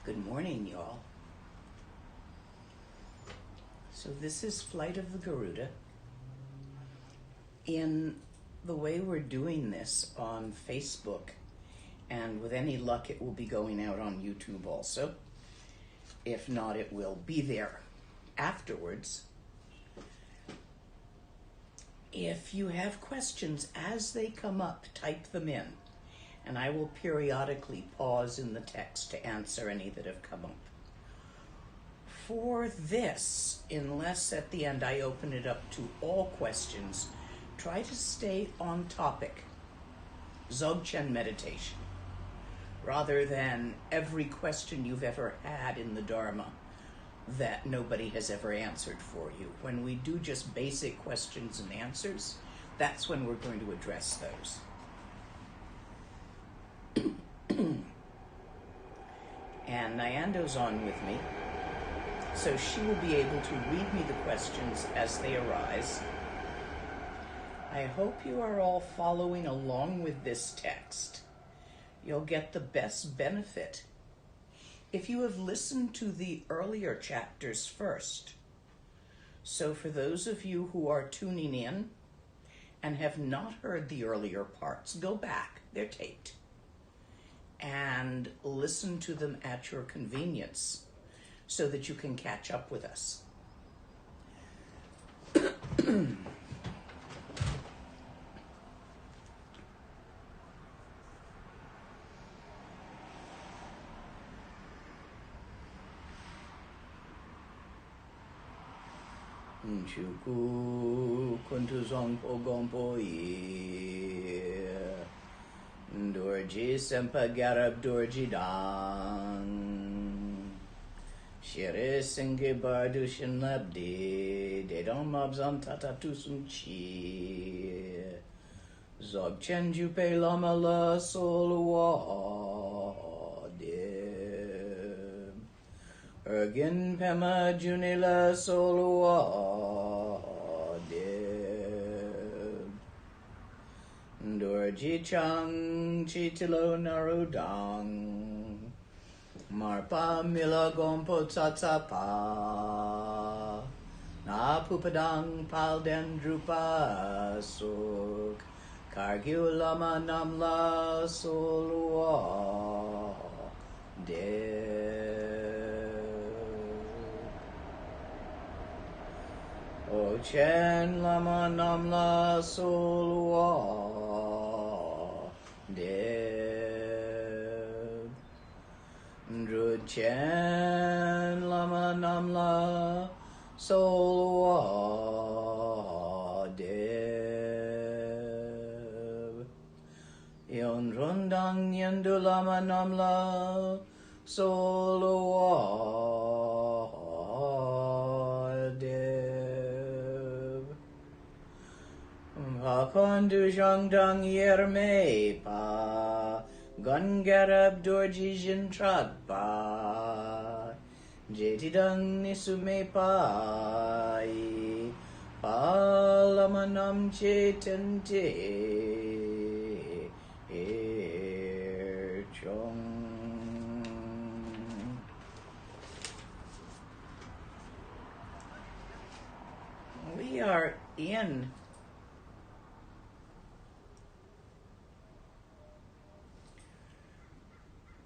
Good morning, y'all. So this is Flight of the Garuda. In the way we're doing this on Facebook, and with any luck it will be going out on YouTube also. If not, it will be there afterwards. If you have questions as they come up, type them in, and I will periodically pause in the text to answer any that have come up. For this, unless at the end I open it up to all questions, try to stay on topic. Dzogchen meditation, rather than every question you've ever had in the Dharma that nobody has ever answered for you. When we do just basic questions and answers, that's when we're going to address those. And Nyando's on with me, so she will be able to read me the questions as they arise. I hope you are all following along with this text. You'll get the best benefit if you have listened to the earlier chapters first. So for those of you who are tuning in and have not heard the earlier parts, go back, they're taped, and listen to them at your convenience so that you can catch up with us. Shuku kuntuzong pogompo ye Dorji sempa garab dorji dang Shire singe bardu shin labdi Dedon mabzam tatatusum chi Dzogchen jupe lama la solwa Ergin pema junila solwa deb Dorji chang chitilo narudang Marpa mila gompo tsatsapa Na pupadang palden drupa suk Kargyu lama namla solwa deb O Chen Lama Namla Solwa Deb Dru Chen Lama Namla Solwa Deb Yon Rundang Yendu Lama Namla Solwa Hakondu Zhangdang Yerme Pa Gungarab Dorji Jintradpa Jetidang Nisume Pa Palamanam Chetente Chong. We are in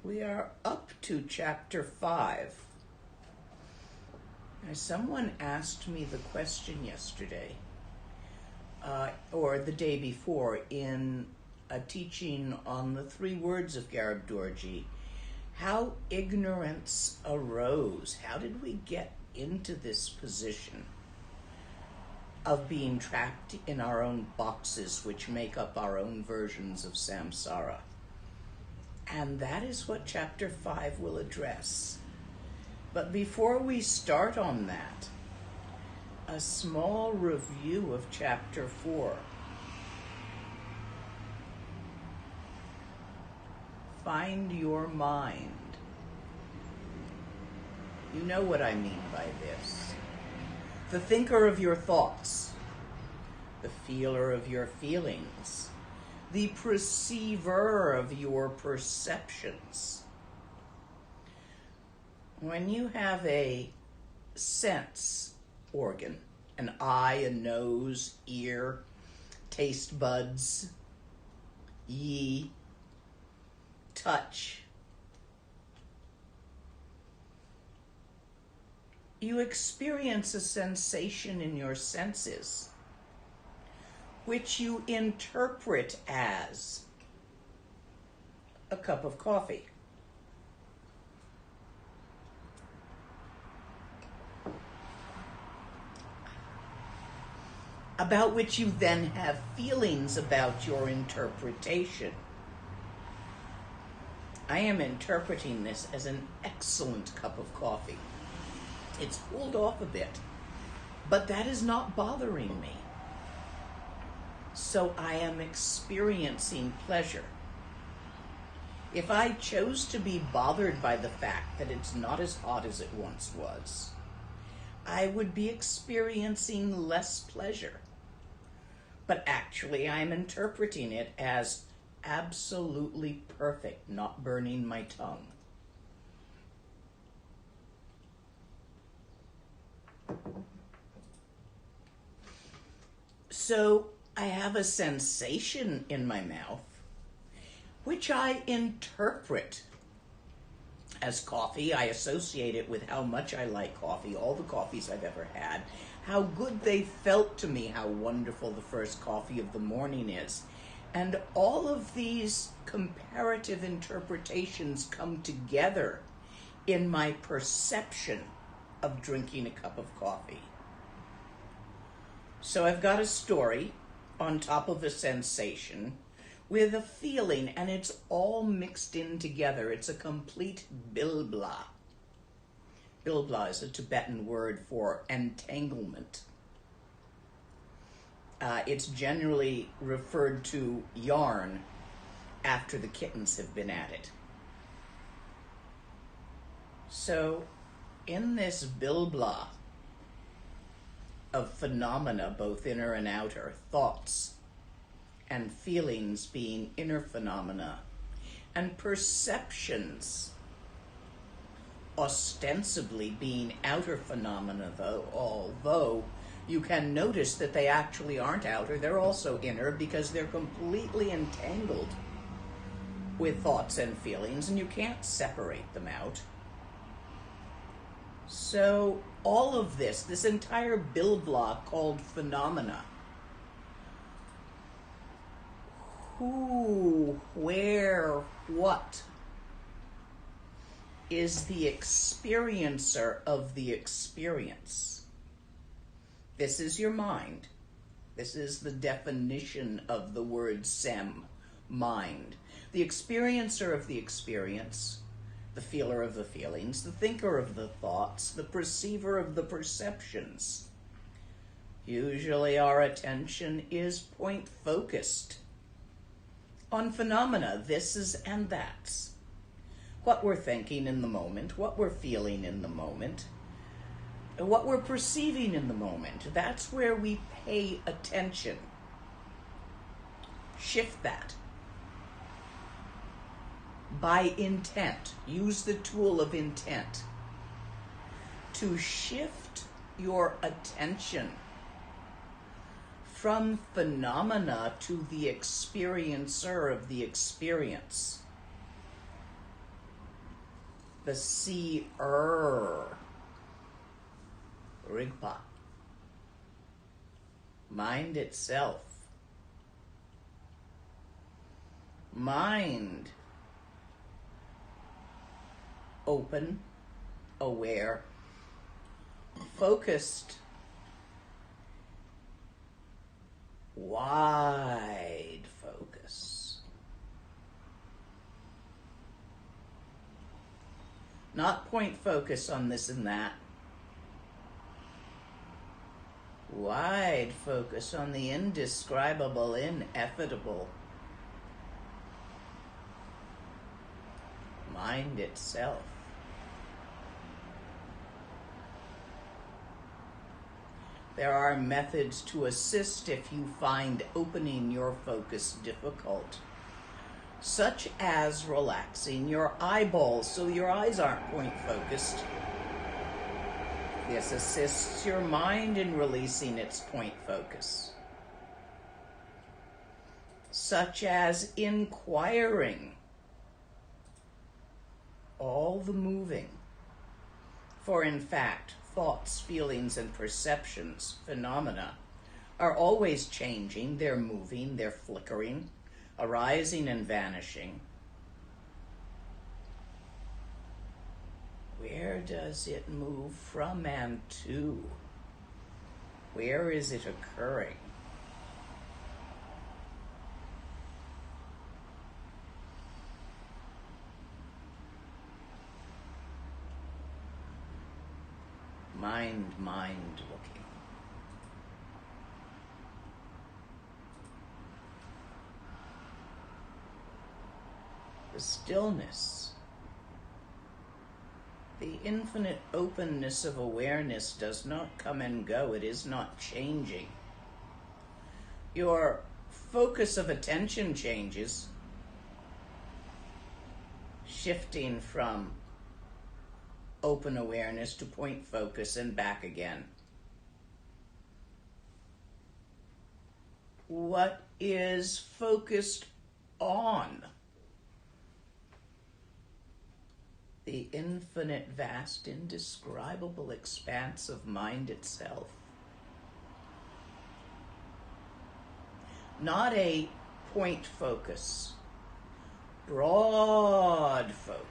We are up to chapter 5. Now, someone asked me the question yesterday, or the day before, in a teaching on the 3 words of Garab Dorji, how ignorance arose. How did we get into this position of being trapped in our own boxes, which make up our own versions of samsara? And that is what chapter 5 will address. But before we start on that, a small review of chapter 4. Find your mind. You know what I mean by this. The thinker of your thoughts, the feeler of your feelings, the perceiver of your perceptions. When you have a sense organ, an eye, a nose, ear, taste buds, yi, touch, you experience a sensation in your senses, which you interpret as a cup of coffee. About which you then have feelings about your interpretation. I am interpreting this as an excellent cup of coffee. It's cooled off a bit, but that is not bothering me. So I am experiencing pleasure. If I chose to be bothered by the fact that it's not as hot as it once was, I would be experiencing less pleasure. But actually, I'm interpreting it as absolutely perfect, not burning my tongue. So I have a sensation in my mouth, which I interpret as coffee. I associate it with how much I like coffee, all the coffees I've ever had, how good they felt to me, how wonderful the first coffee of the morning is. And all of these comparative interpretations come together in my perception of drinking a cup of coffee. So I've got a story on top of a sensation with a feeling, and it's all mixed in together. It's a complete bilbla. Bilbla is a Tibetan word for entanglement. It's generally referred to yarn after the kittens have been at it. So, in this bilbla of phenomena, both inner and outer, thoughts and feelings being inner phenomena, and perceptions ostensibly being outer phenomena, though, although you can notice that they actually aren't outer, they're also inner, because they're completely entangled with thoughts and feelings, and you can't separate them out. So all of this entire bilbla called phenomena, who, where, what, is the experiencer of the experience. This is your mind. This is the definition of the word sem, mind. The experiencer of the experience, the feeler of the feelings, the thinker of the thoughts, the perceiver of the perceptions. Usually our attention is point-focused on phenomena, thises and that's. What we're thinking in the moment, what we're feeling in the moment, what we're perceiving in the moment. That's where we pay attention. Shift that. By intent. Use the tool of intent to shift your attention from phenomena to the experiencer of the experience. The seer. Rigpa. Mind itself. Mind. Open, aware, focused, wide focus. Not point focus on this and that. Wide focus on the indescribable, ineffable. Mind itself. There are methods to assist if you find opening your focus difficult. such as relaxing your eyeballs so your eyes aren't point focused. This assists your mind in releasing its point focus. Such as inquiring all the moving. For in fact, thoughts, feelings, and perceptions, phenomena, are always changing. They're moving, they're flickering, arising and vanishing. Where does it move from and to? Where is it occurring? Mind looking. The stillness, the infinite openness of awareness does not come and go. It is not changing. Your focus of attention changes, shifting from open awareness to point focus and back again. What is focused on? The infinite, vast, indescribable expanse of mind itself. Not a point focus, broad focus.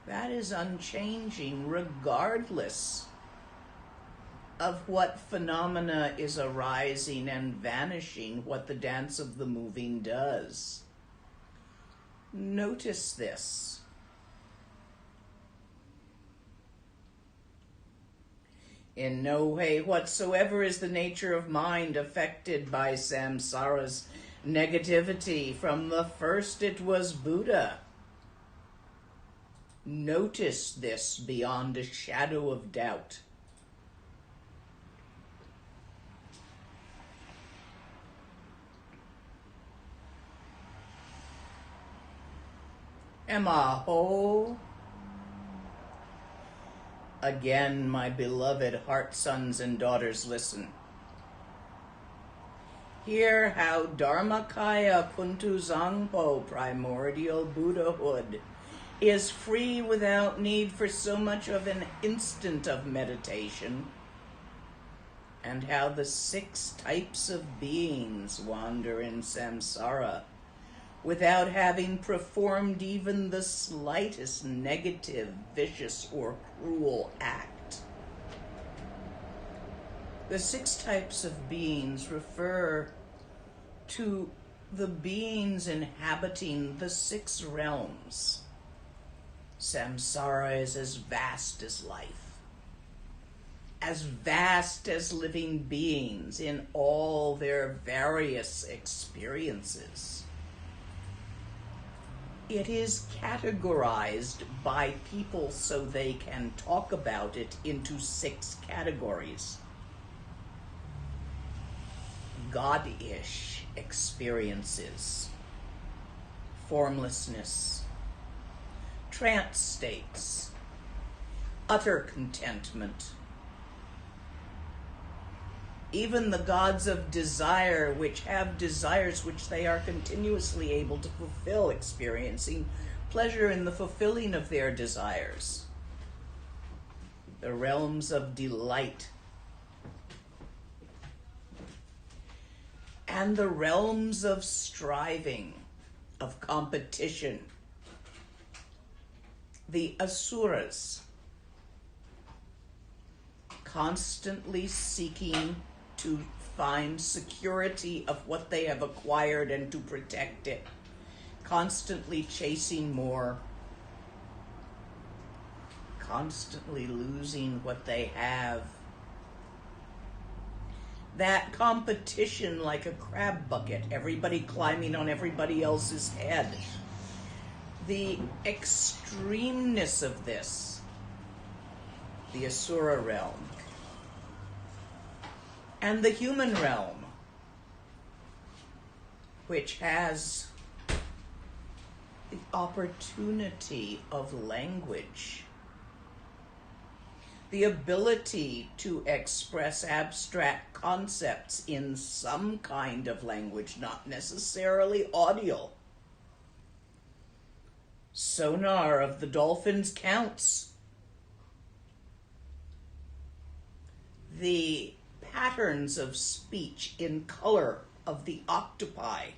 That is unchanging regardless of what phenomena is arising and vanishing, what the dance of the moving does. Notice this. In no way whatsoever is the nature of mind affected by samsara's negativity. From the first it was Buddha. Notice this beyond a shadow of doubt. Emaho. Again, my beloved heart sons and daughters, listen. Hear how Dharmakaya Kuntu Zangpo, primordial Buddhahood, is free without need for so much of an instant of meditation, and how the 6 types of beings wander in samsara without having performed even the slightest negative, vicious, or cruel act. The 6 types of beings refer to the beings inhabiting the 6 realms. Samsara is as vast as life, as vast as living beings in all their various experiences. It is categorized by people so they can talk about it into 6 categories. God-ish experiences, formlessness, trance states, utter contentment. Even the gods of desire, which have desires which they are continuously able to fulfill, experiencing pleasure in the fulfilling of their desires. The realms of delight. And the realms of striving, of competition. The asuras, constantly seeking to find security of what they have acquired and to protect it, constantly chasing more, constantly losing what they have. That competition like a crab bucket, everybody climbing on everybody else's head. The extremeness of this, the Asura realm. And the human realm, which has the opportunity of language, the ability to express abstract concepts in some kind of language, not necessarily audio. Sonar of the dolphins counts. The patterns of speech in color of the octopi,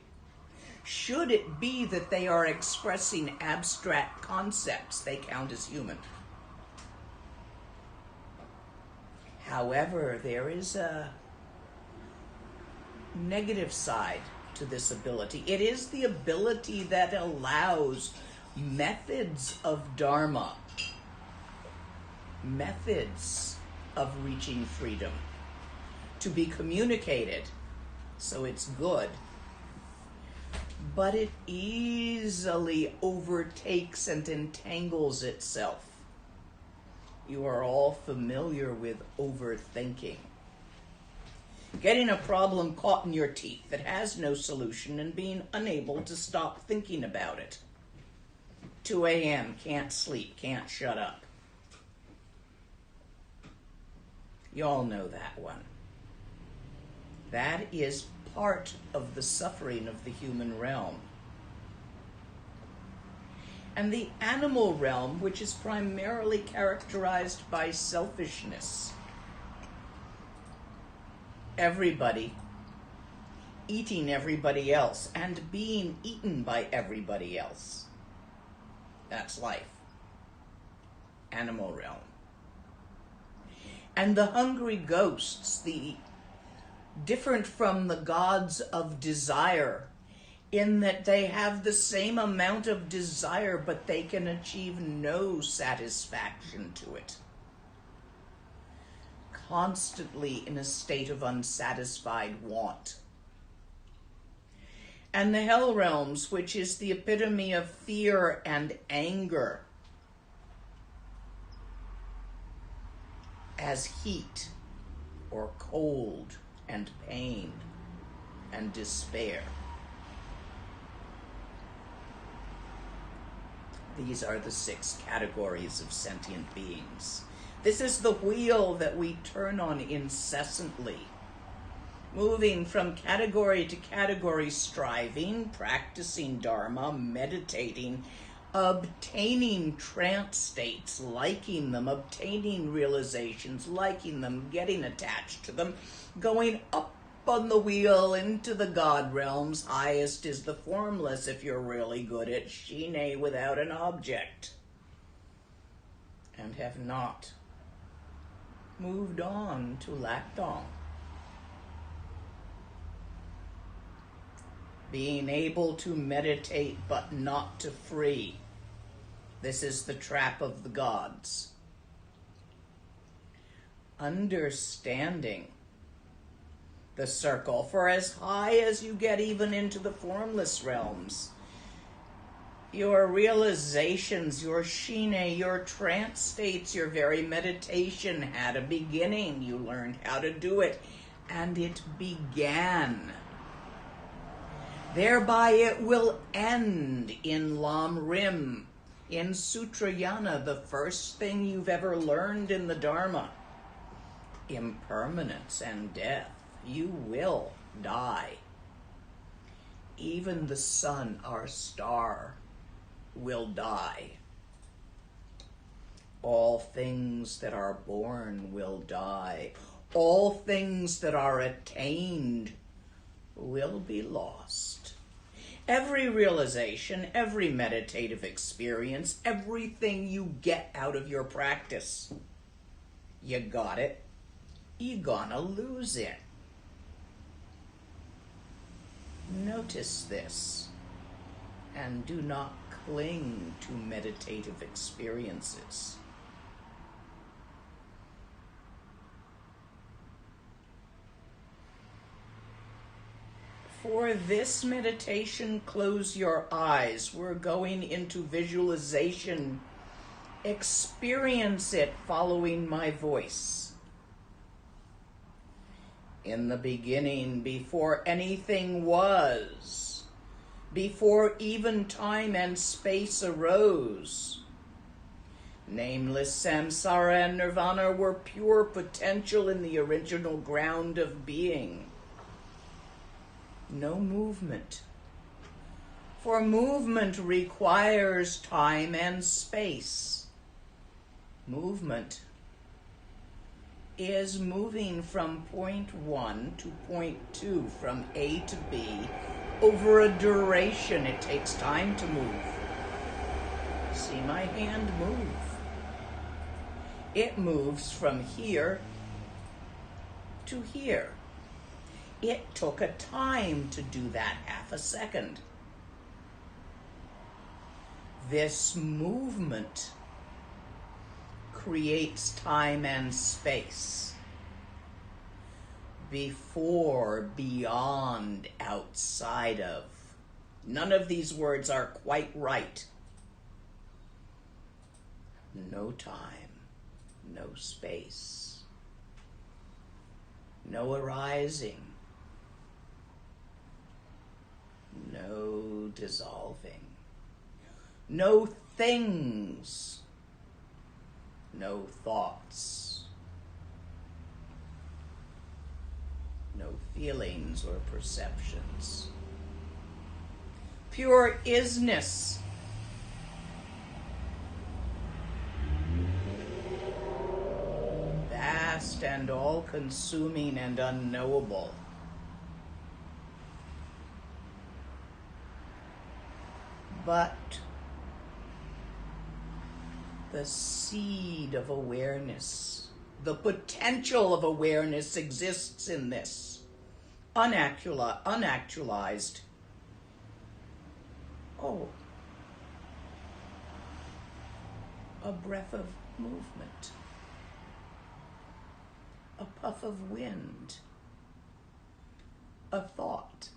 should it be that they are expressing abstract concepts, they count as human. However, there is a negative side to this ability. It is the ability that allows methods of Dharma, methods of reaching freedom, to be communicated, so it's good. But it easily overtakes and entangles itself. You are all familiar with overthinking. Getting a problem caught in your teeth that has no solution and being unable to stop thinking about it. 2 a.m., can't sleep, can't shut up. You all know that one. That is part of the suffering of the human realm. And the animal realm, which is primarily characterized by selfishness. Everybody eating everybody else and being eaten by everybody else. That's life. Animal realm. And the hungry ghosts, the different from the gods of desire, in that they have the same amount of desire, but they can achieve no satisfaction to it. Constantly in a state of unsatisfied want. And the hell realms, which is the epitome of fear and anger, as heat or cold and pain and despair. These are the 6 categories of sentient beings. This is the wheel that we turn on incessantly, moving from category to category, striving, practicing Dharma, meditating, obtaining trance states, liking them, obtaining realizations, liking them, getting attached to them, going up on the wheel into the God realms. Highest is the formless if you're really good at Rimé without an object, and have not moved on to Lactong. Being able to meditate but not to free. This is the trap of the gods. Understanding the circle, for as high as you get even into the formless realms, your realizations, your Rimé, your trance states, your very meditation had a beginning. You learned how to do it, and it began. Thereby it will end in Lam Rim, in Sutrayana, the first thing you've ever learned in the Dharma. Impermanence and death. You will die. Even the sun, our star, will die. All things that are born will die. All things that are attained will be lost. Every realization, every meditative experience, everything you get out of your practice, you got it, you're gonna lose it. Notice this, and do not cling to meditative experiences. For this meditation, close your eyes. We're going into visualization. Experience it following my voice. In the beginning, before anything was, before even time and space arose, nameless Samsara and Nirvana were pure potential in the original ground of being. No movement, for movement requires time and space. Movement is moving from point 1 to point 2, from A to B, over a duration. It takes time to move. See my hand move. It moves from here to here. It took a time to do that, half a second. This movement creates time and space. Before, beyond, outside of. None of these words are quite right. No time, no space, no arising, no dissolving, no things, no thoughts, no feelings or perceptions. Pure isness. Vast and all-consuming and unknowable. But the seed of awareness, the potential of awareness exists in this, unactualized. Oh, a breath of movement, a puff of wind, a thought,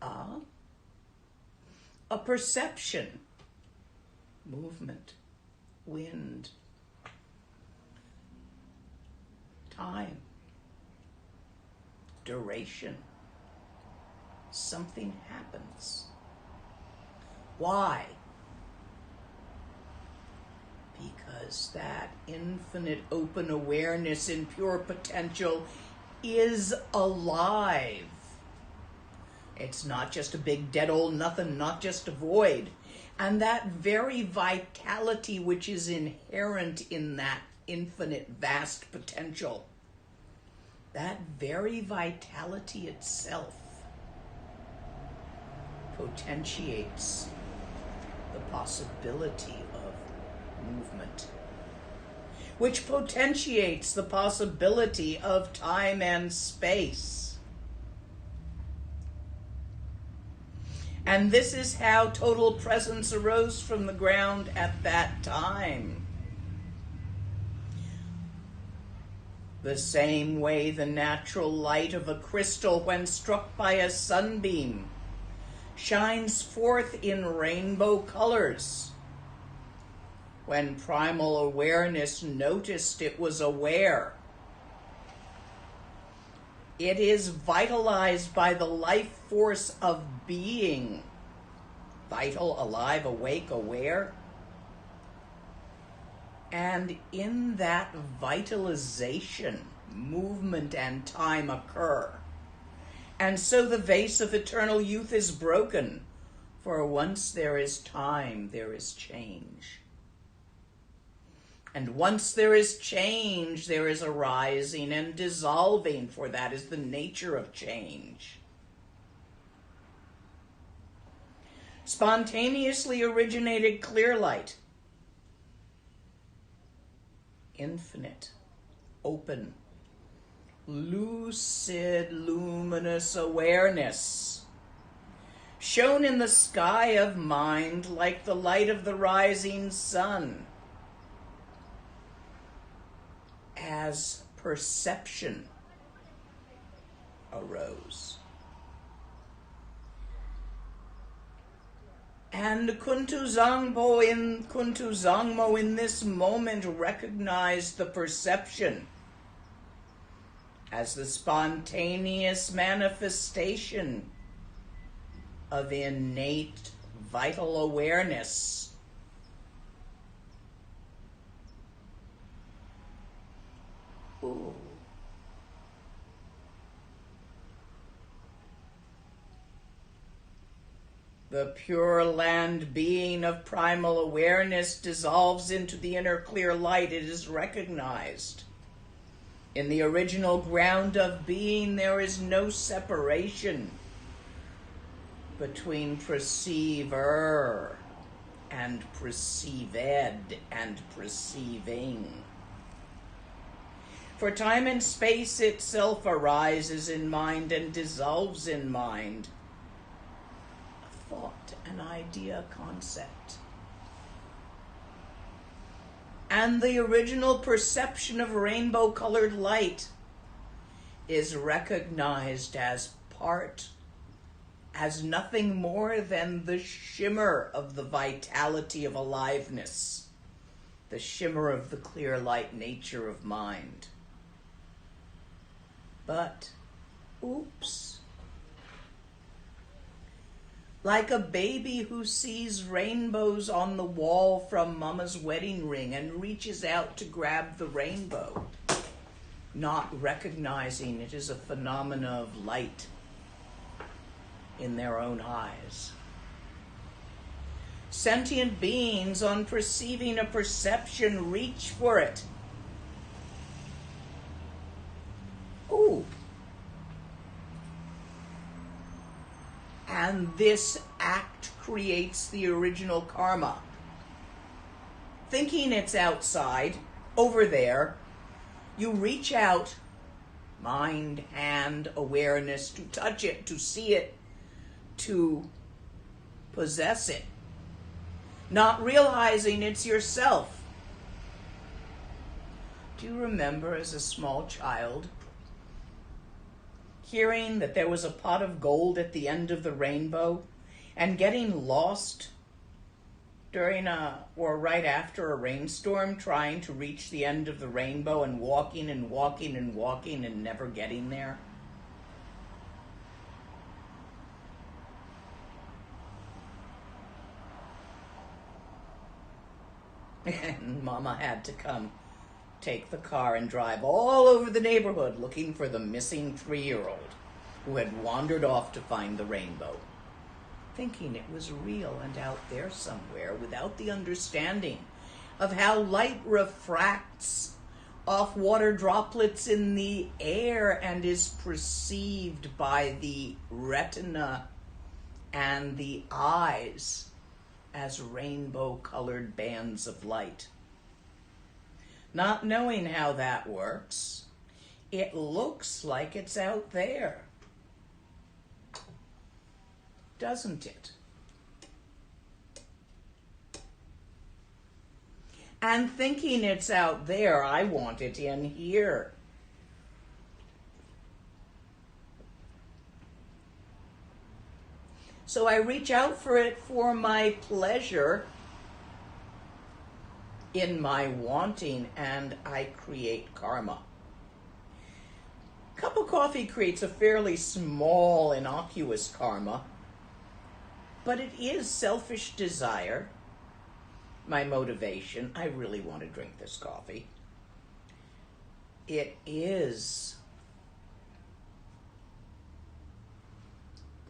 a perception, movement, wind, time, duration. Something happens. Why? Because that infinite open awareness in pure potential is alive. It's not just a big dead old nothing, not just a void. And that very vitality which is inherent in that infinite vast potential, that very vitality itself potentiates the possibility of movement, which potentiates the possibility of time and space. And this is how total presence arose from the ground at that time. The same way the natural light of a crystal, when struck by a sunbeam, shines forth in rainbow colors. When primal awareness noticed it was aware, it is vitalized by the life force of being. Vital, alive, awake, aware. And in that vitalization, movement and time occur. And so the vase of eternal youth is broken, for once there is time, there is change. And once there is change, there is arising and dissolving, for that is the nature of change. Spontaneously originated clear light, infinite, open, lucid, luminous awareness, shone in the sky of mind like the light of the rising sun, as perception arose. And Kuntu Zangmo in this moment recognized the perception as the spontaneous manifestation of innate vital awareness. Ooh. The Pure Land being of primal awareness dissolves into the inner clear light. It is recognized. In the original ground of being, there is no separation between perceiver and perceived and perceiving. For time and space itself arises in mind and dissolves in mind. A thought, an idea, concept. And the original perception of rainbow-colored light is recognized as as nothing more than the shimmer of the vitality of aliveness, the shimmer of the clear light nature of mind. But, oops. Like a baby who sees rainbows on the wall from Mama's wedding ring and reaches out to grab the rainbow, not recognizing it is a phenomena of light in their own eyes. Sentient beings, on perceiving a perception, reach for it. Ooh. And this act creates the original karma. Thinking it's outside, over there, you reach out, mind, hand, awareness, to touch it, to see it, to possess it, not realizing it's yourself. Do you remember as a small child hearing that there was a pot of gold at the end of the rainbow and getting lost during or right after a rainstorm, trying to reach the end of the rainbow and walking and walking and walking and never getting there? And Mama had to come take the car and drive all over the neighborhood looking for the missing 3-year-old who had wandered off to find the rainbow, thinking it was real and out there somewhere, without the understanding of how light refracts off water droplets in the air and is perceived by the retina and the eyes as rainbow-colored bands of light. Not knowing how that works, it looks like it's out there, doesn't it? And thinking it's out there, I want it in here. So I reach out for it for my pleasure in my wanting, and I create karma. A cup of coffee creates a fairly small, innocuous karma, but it is selfish desire, my motivation. I really want to drink this coffee. It is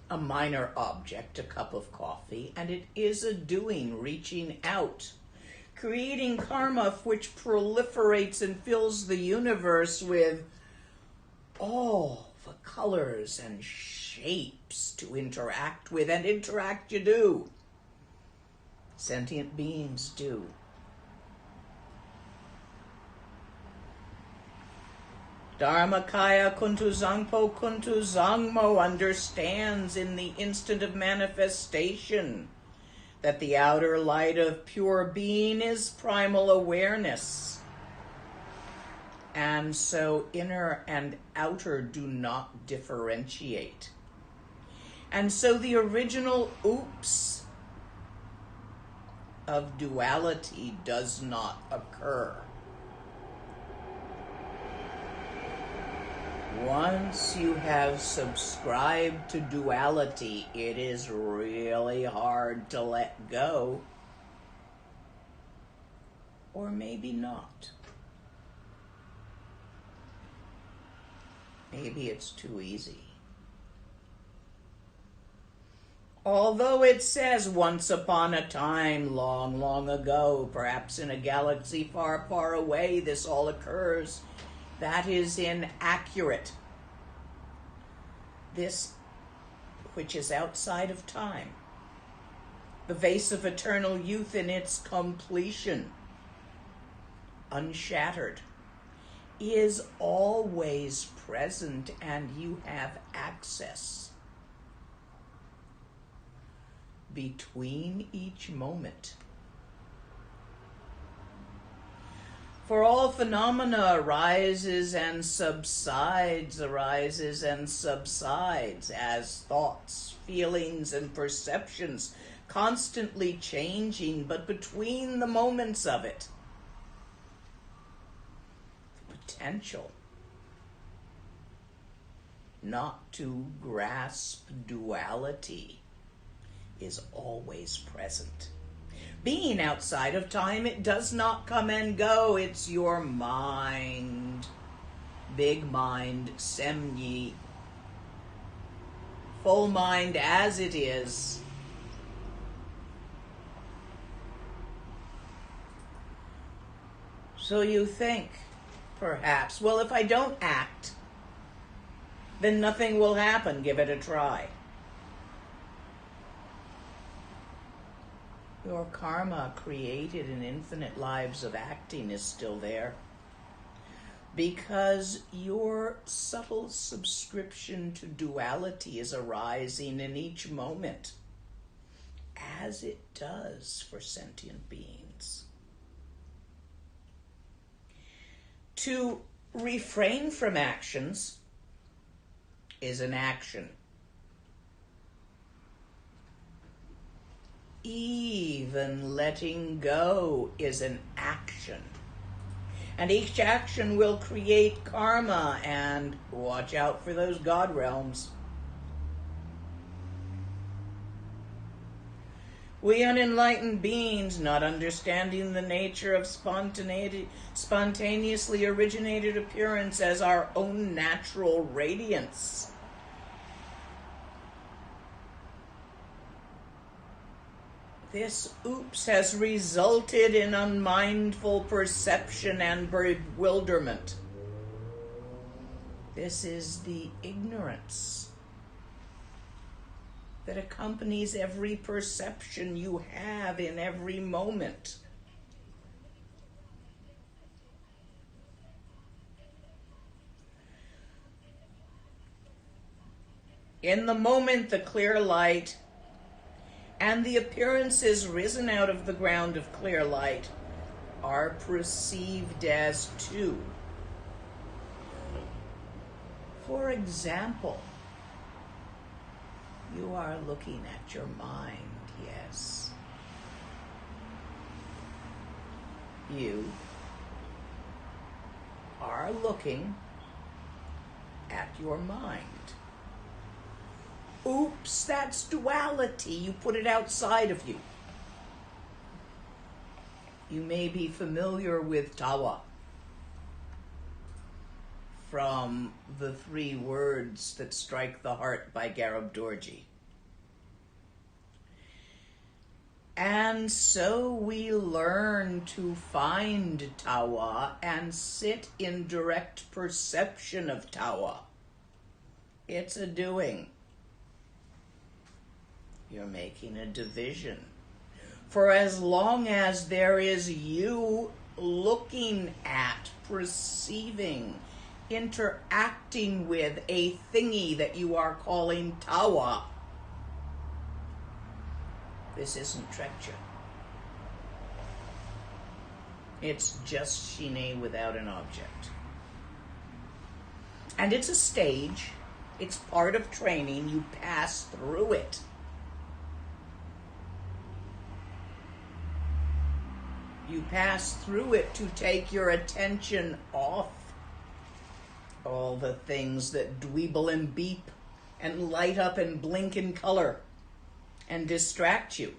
a minor object, a cup of coffee, and it is a doing, reaching out, creating karma which proliferates and fills the universe with all the colors and shapes to interact with, and interact you do. Sentient beings do. Dharmakaya kuntu zangpo kuntu zangmo understands in the instant of manifestation that the outer light of pure being is primal awareness. And so inner and outer do not differentiate. And so the original oops of duality does not occur. Once you have subscribed to duality, it is really hard to let go. Or maybe not. Maybe it's too easy. Although it says once upon a time, long, long ago, perhaps in a galaxy far, far away, this all occurs, that is inaccurate. This, which is outside of time, the vase of eternal youth in its completion, unshattered, is always present, and you have access between each moment. For all phenomena arises and subsides as thoughts, feelings, and perceptions, constantly changing, but between the moments of it, the potential not to grasp duality is always present. Being outside of time, it does not come and go. It's your mind, big mind, semyi, full mind as it is. So you think, perhaps, well, if I don't act, then nothing will happen. Give it a try. Your karma created in infinite lives of acting is still there, because your subtle subscription to duality is arising in each moment, as it does for sentient beings. To refrain from actions is an action. Even letting go is an action. And each action will create karma, and watch out for those God realms. We unenlightened beings, not understanding the nature of spontaneously originated appearance as our own natural radiance, this oops has resulted in unmindful perception and bewilderment. This is the ignorance that accompanies every perception you have in every moment. In the moment, the clear light and the appearances risen out of the ground of clear light are perceived as two. For example, you are looking at your mind, yes. You are looking at your mind. Oops, that's duality. You put it outside of you. You may be familiar with tawa from the 3 words that strike the heart by Garuda. And so we learn to find tawa and sit in direct perception of tawa. It's a doing. You're making a division. For as long as there is you looking at, perceiving, interacting with a thingy that you are calling tawa, this isn't Trekchö. It's just Shine without an object. And it's a stage. It's part of training. You pass through it. You pass through it to take your attention off All the things that dweeble and beep and light up and blink in color and distract you.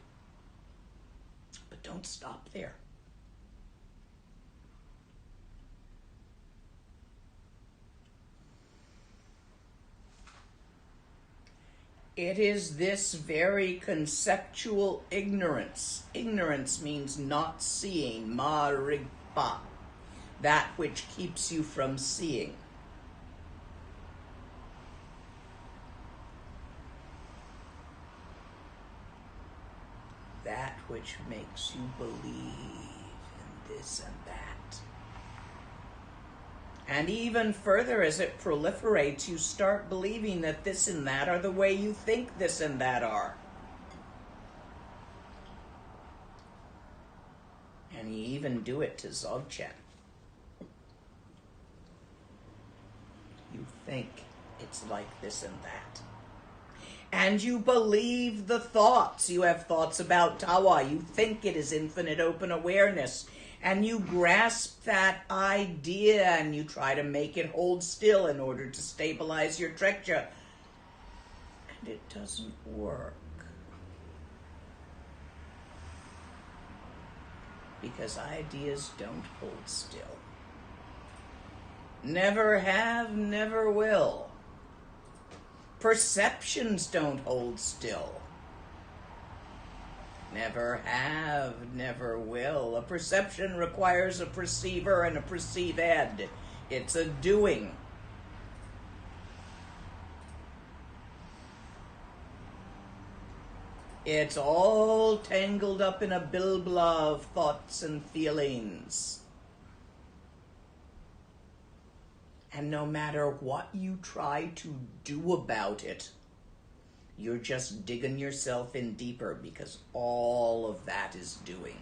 But don't stop there. It is this very conceptual ignorance. Ignorance means not seeing, ma-rig-pa, that which keeps you from seeing. That which makes you believe in this and that. And even further, as it proliferates, you start believing that this and that are the way you think this and that are. And you even do it to Dzogchen. You think it's like this and that. And you believe the thoughts. You have thoughts about Tawa. You think it is infinite open awareness. And you grasp that idea and you try to make it hold still in order to stabilize your Trekchö. And it doesn't work. Because ideas don't hold still. Never have, never will. Perceptions don't hold still. Never have, never will. A perception requires a perceiver and a perceived. It's a doing. It's all tangled up in a bilbla of thoughts and feelings. And no matter what you try to do about it, you're just digging yourself in deeper because all of that is doing.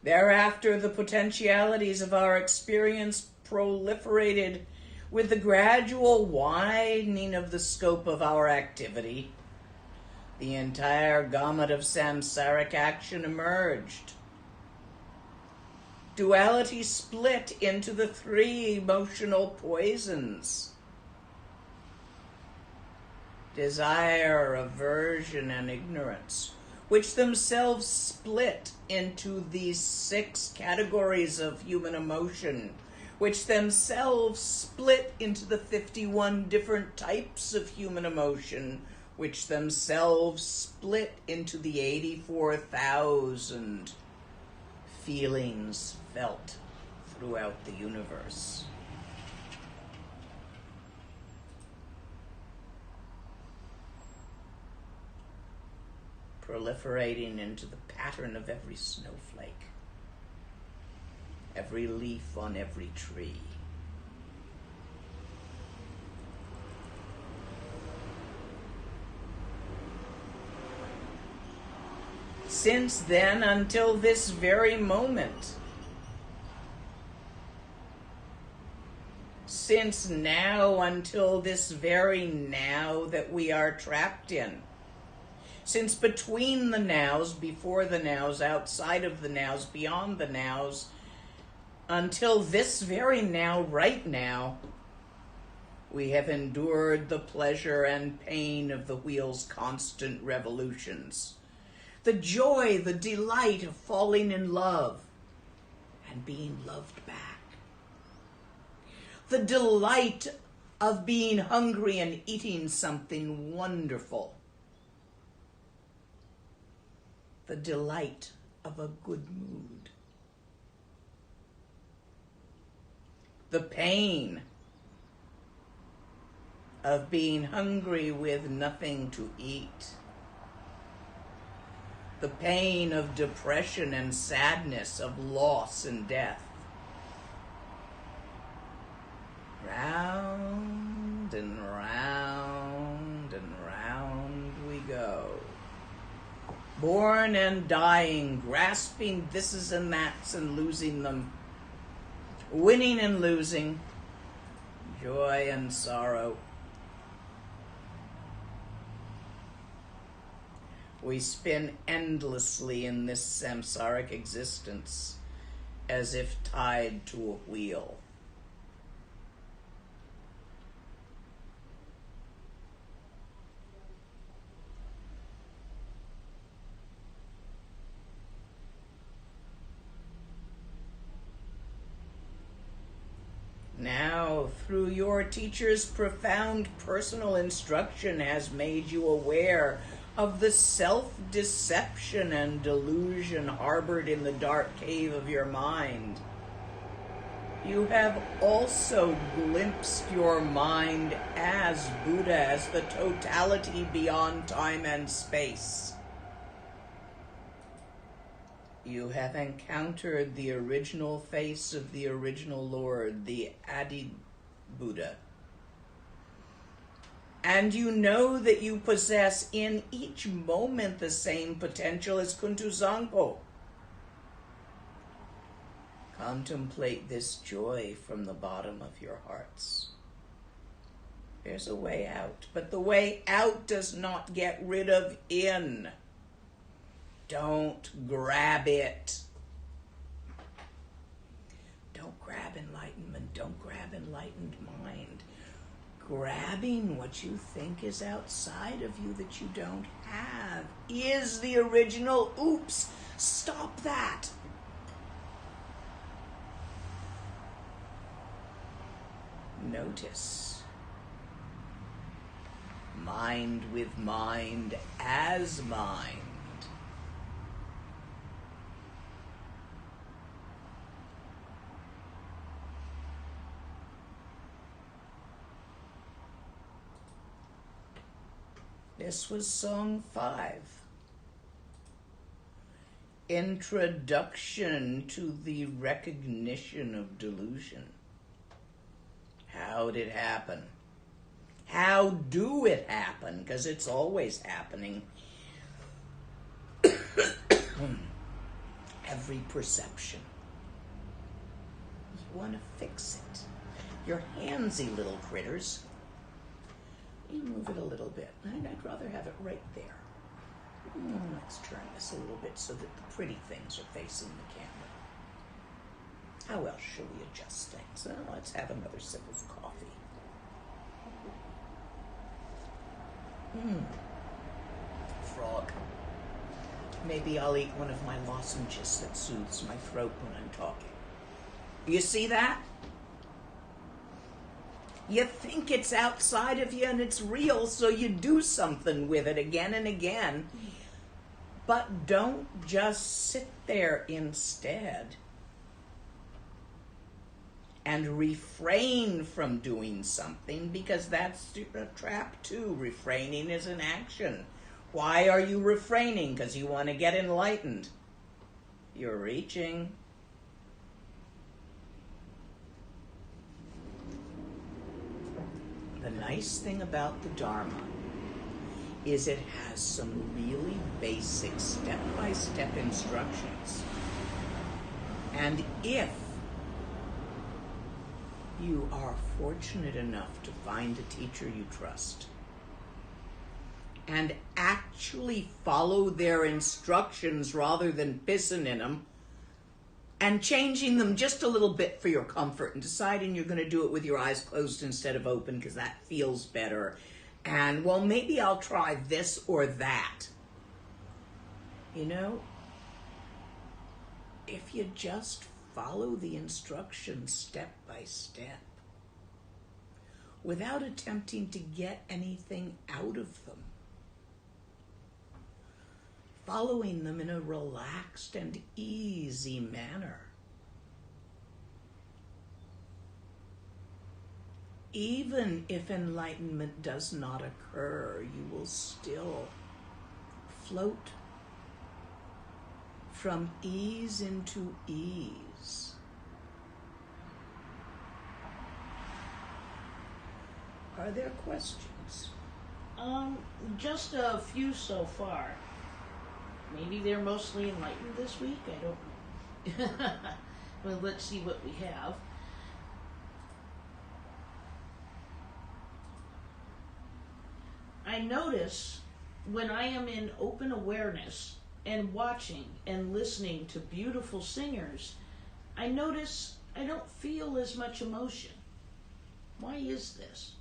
Thereafter, the potentialities of our experience proliferated with the gradual widening of the scope of our activity. The entire gamut of samsaric action emerged. Duality split into the three emotional poisons: desire, aversion, and ignorance, which themselves split into these 6 categories of human emotion, which themselves split into the 51 different types of human emotion, which themselves split into the 84,000 feelings felt throughout the universe. Proliferating into the pattern of every snowflake, every leaf on every tree. Since then until this very moment, since now until this very now that we are trapped in, since between the nows, before the nows, outside of the nows, beyond the nows, until this very now, right now, we have endured the pleasure and pain of the wheel's constant revolutions. The joy, the delight of falling in love and being loved back. The delight of being hungry and eating something wonderful. The delight of a good mood. The pain of being hungry with nothing to eat. The pain of depression and sadness, of loss and death. Round and round and round we go. Born and dying, grasping thises and that's and losing them. Winning and losing, joy and sorrow. We spin endlessly in this samsaric existence as if tied to a wheel. Now, through your teacher's profound personal instruction has made you aware of the self-deception and delusion harbored in the dark cave of your mind. You have also glimpsed your mind as Buddha, as the totality beyond time and space. You have encountered the original face of the original Lord, the Adi Buddha. And you know that you possess in each moment the same potential as Kuntuzangpo. Contemplate this joy from the bottom of your hearts. There's a way out, but the way out does not get rid of in. Don't grab it. Don't grab enlightenment. Don't grab enlightened mind. Grabbing what you think is outside of you that you don't have is the original oops. Stop that. Notice. Mind with mind as mind. This was Song 5. Introduction to the recognition of delusion. How did it happen? How do it happen? Because it's always happening. Every perception. You want to fix it. You're handsy little critters. You move it a little bit. I'd rather have it right there. Let's turn this a little bit so that the pretty things are facing the camera. How else shall we adjust things? Let's have another sip of coffee. Frog. Maybe I'll eat one of my lozenges that soothes my throat when I'm talking. You see that? You think it's outside of you and it's real, so you do something with it again and again. But don't just sit there instead and refrain from doing something, because that's a trap too. Refraining is an action. Why are you refraining? Because you want to get enlightened. You're reaching. The nice thing about the Dharma is it has some really basic step-by-step instructions. And if you are fortunate enough to find a teacher you trust and actually follow their instructions rather than pissing in them and changing them just a little bit for your comfort and deciding you're going to do it with your eyes closed instead of open because that feels better. And, well, maybe I'll try this or that. You know, if you just follow the instructions step by step without attempting to get anything out of them, following them in a relaxed and easy manner, even if enlightenment does not occur, you will still float from ease into ease. Are there questions? Just a few so far. Maybe they're mostly enlightened this week. I don't know. Well, let's see what we have. I notice when I am in open awareness and watching and listening to beautiful singers, I notice I don't feel as much emotion. Why is this?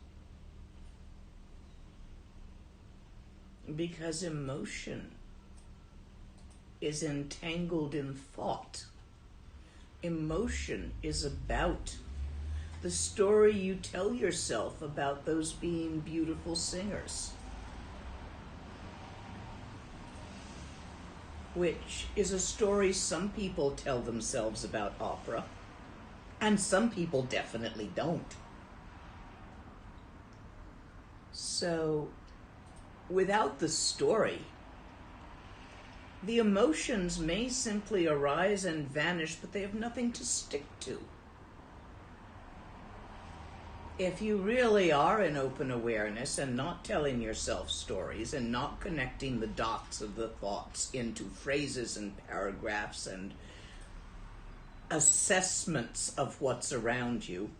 Because emotion is entangled in thought. Emotion is about the story you tell yourself about those being beautiful singers, which is a story some people tell themselves about opera, and some people definitely don't. So, without the story, the emotions may simply arise and vanish, but they have nothing to stick to. If you really are in open awareness and not telling yourself stories and not connecting the dots of the thoughts into phrases and paragraphs and assessments of what's around you,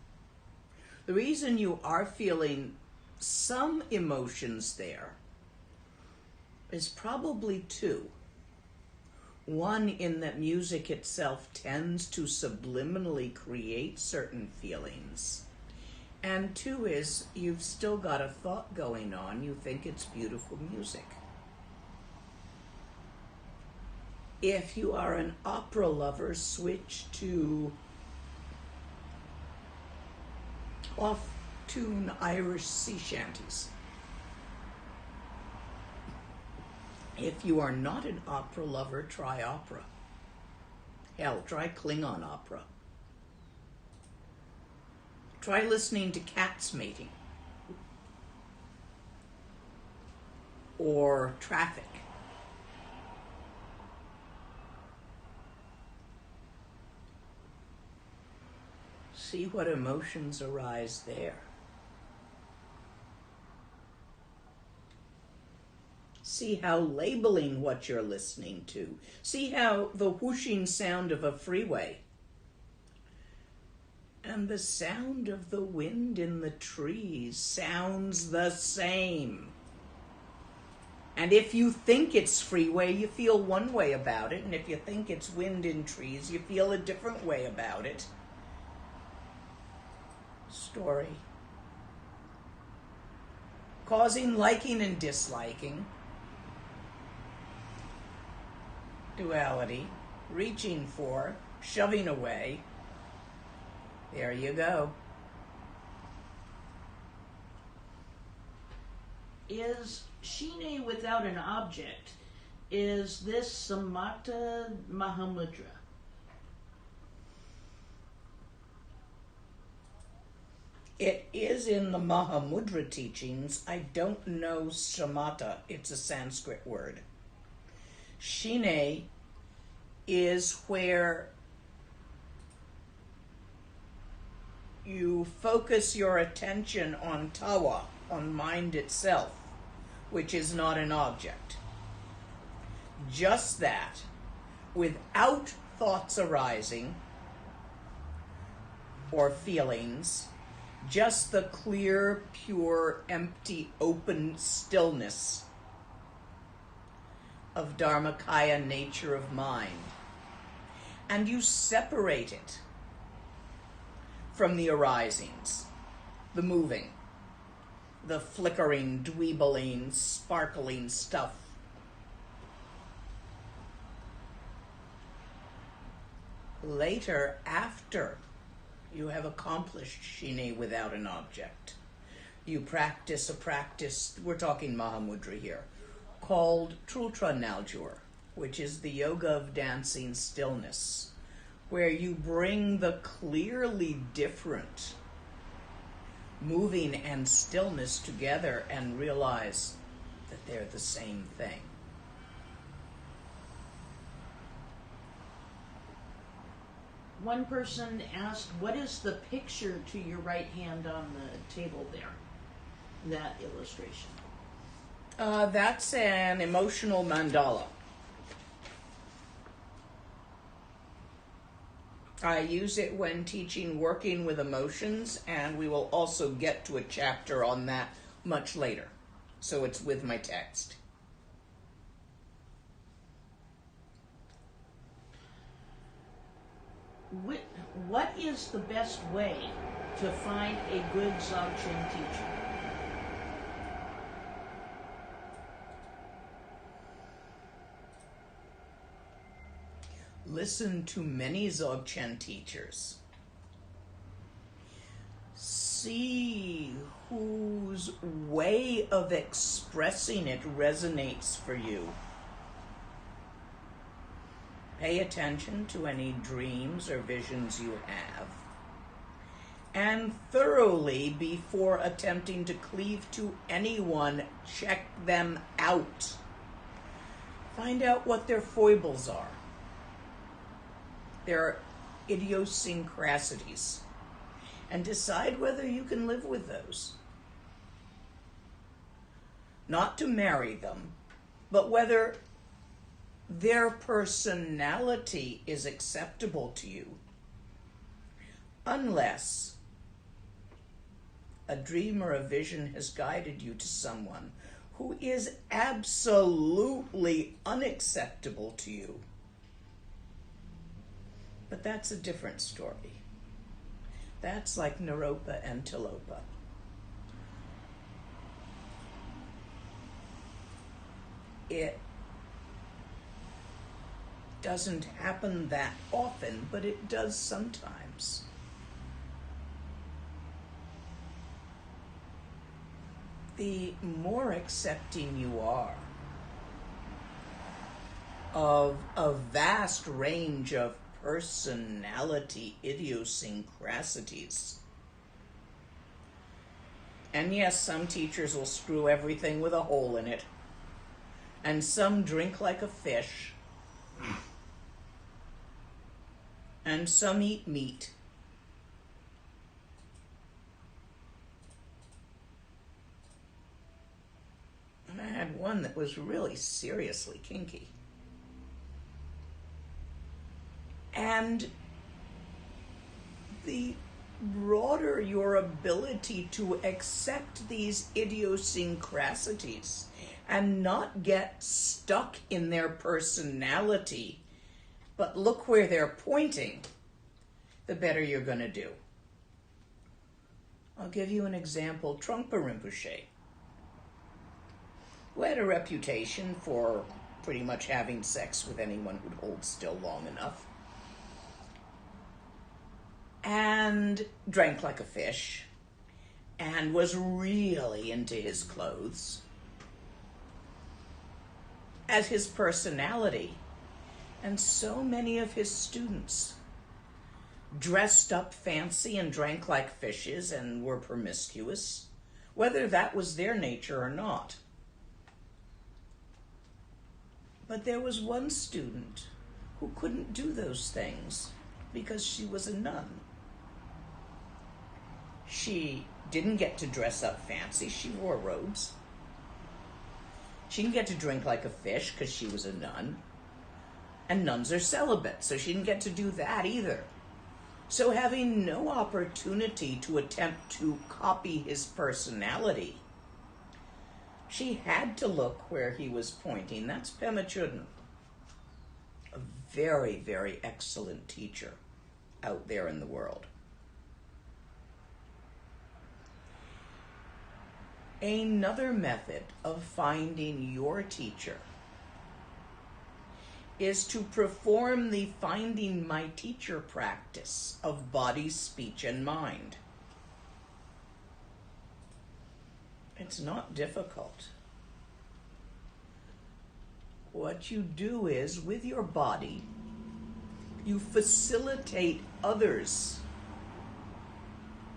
the reason you are feeling some emotions there is probably two. One, in that music itself tends to subliminally create certain feelings. And two is, you've still got a thought going on. You think it's beautiful music. If you are an opera lover, switch to off-tune Irish sea shanties. If you are not an opera lover, try opera. Hell, try Klingon opera. Try listening to cats mating. Or traffic. See what emotions arise there. See how labeling what you're listening to. See how the whooshing sound of a freeway and the sound of the wind in the trees sounds the same. And if you think it's freeway, you feel one way about it. And if you think it's wind in trees, you feel a different way about it. Story. Causing liking and disliking. Duality. Reaching for. Shoving away. There you go. Is Shine without an object? Is this Samatha Mahamudra? It is in the Mahamudra teachings. I don't know shamatha. It's a Sanskrit word. Shine is where you focus your attention on tawa, on mind itself, which is not an object. Just that, without thoughts arising or feelings, just the clear, pure, empty, open stillness of Dharmakaya nature of mind. And you separate it from the arisings, the moving, the flickering, dweebling, sparkling stuff. Later, after you have accomplished Shine without an object, you practice a practice, we're talking Mahamudra here, called Trultra Naljur, which is the yoga of dancing stillness, where you bring the clearly different moving and stillness together and realize that they're the same thing. One person asked, what is the picture to your right hand on the table there? That illustration. That's an emotional mandala. I use it when teaching working with emotions, and we will also get to a chapter on that much later. So it's with my text. what is the best way to find a good Dzogchen teacher? Listen to many Dzogchen teachers. See whose way of expressing it resonates for you. Pay attention to any dreams or visions you have. And thoroughly, before attempting to cleave to anyone, check them out. Find out what their foibles are, their idiosyncrasies, and decide whether you can live with those. Not to marry them, but whether their personality is acceptable to you, unless a dream or a vision has guided you to someone who is absolutely unacceptable to you. But that's a different story. That's like Naropa and Tilopa. It doesn't happen that often, but it does sometimes. The more accepting you are of a vast range of personality idiosyncrasies. And yes, some teachers will screw everything with a hole in it, and some drink like a fish, and some eat meat. And I had one that was really seriously kinky. And the broader your ability to accept these idiosyncrasies and not get stuck in their personality, but look where they're pointing, the better you're going to do. I'll give you an example. Trungpa Rinpoche, who had a reputation for pretty much having sex with anyone who'd hold still long enough, and drank like a fish, and was really into his clothes, as his personality. And so many of his students dressed up fancy and drank like fishes and were promiscuous, whether that was their nature or not. But there was one student who couldn't do those things because she was a nun. She didn't get to dress up fancy. She wore robes. She didn't get to drink like a fish because she was a nun. And nuns are celibate, so she didn't get to do that either. So having no opportunity to attempt to copy his personality, she had to look where he was pointing. That's Pema Chodron, a very, very excellent teacher out there in the world. Another method of finding your teacher is to perform the finding my teacher practice of body, speech, and mind. It's not difficult. What you do is, with your body, you facilitate others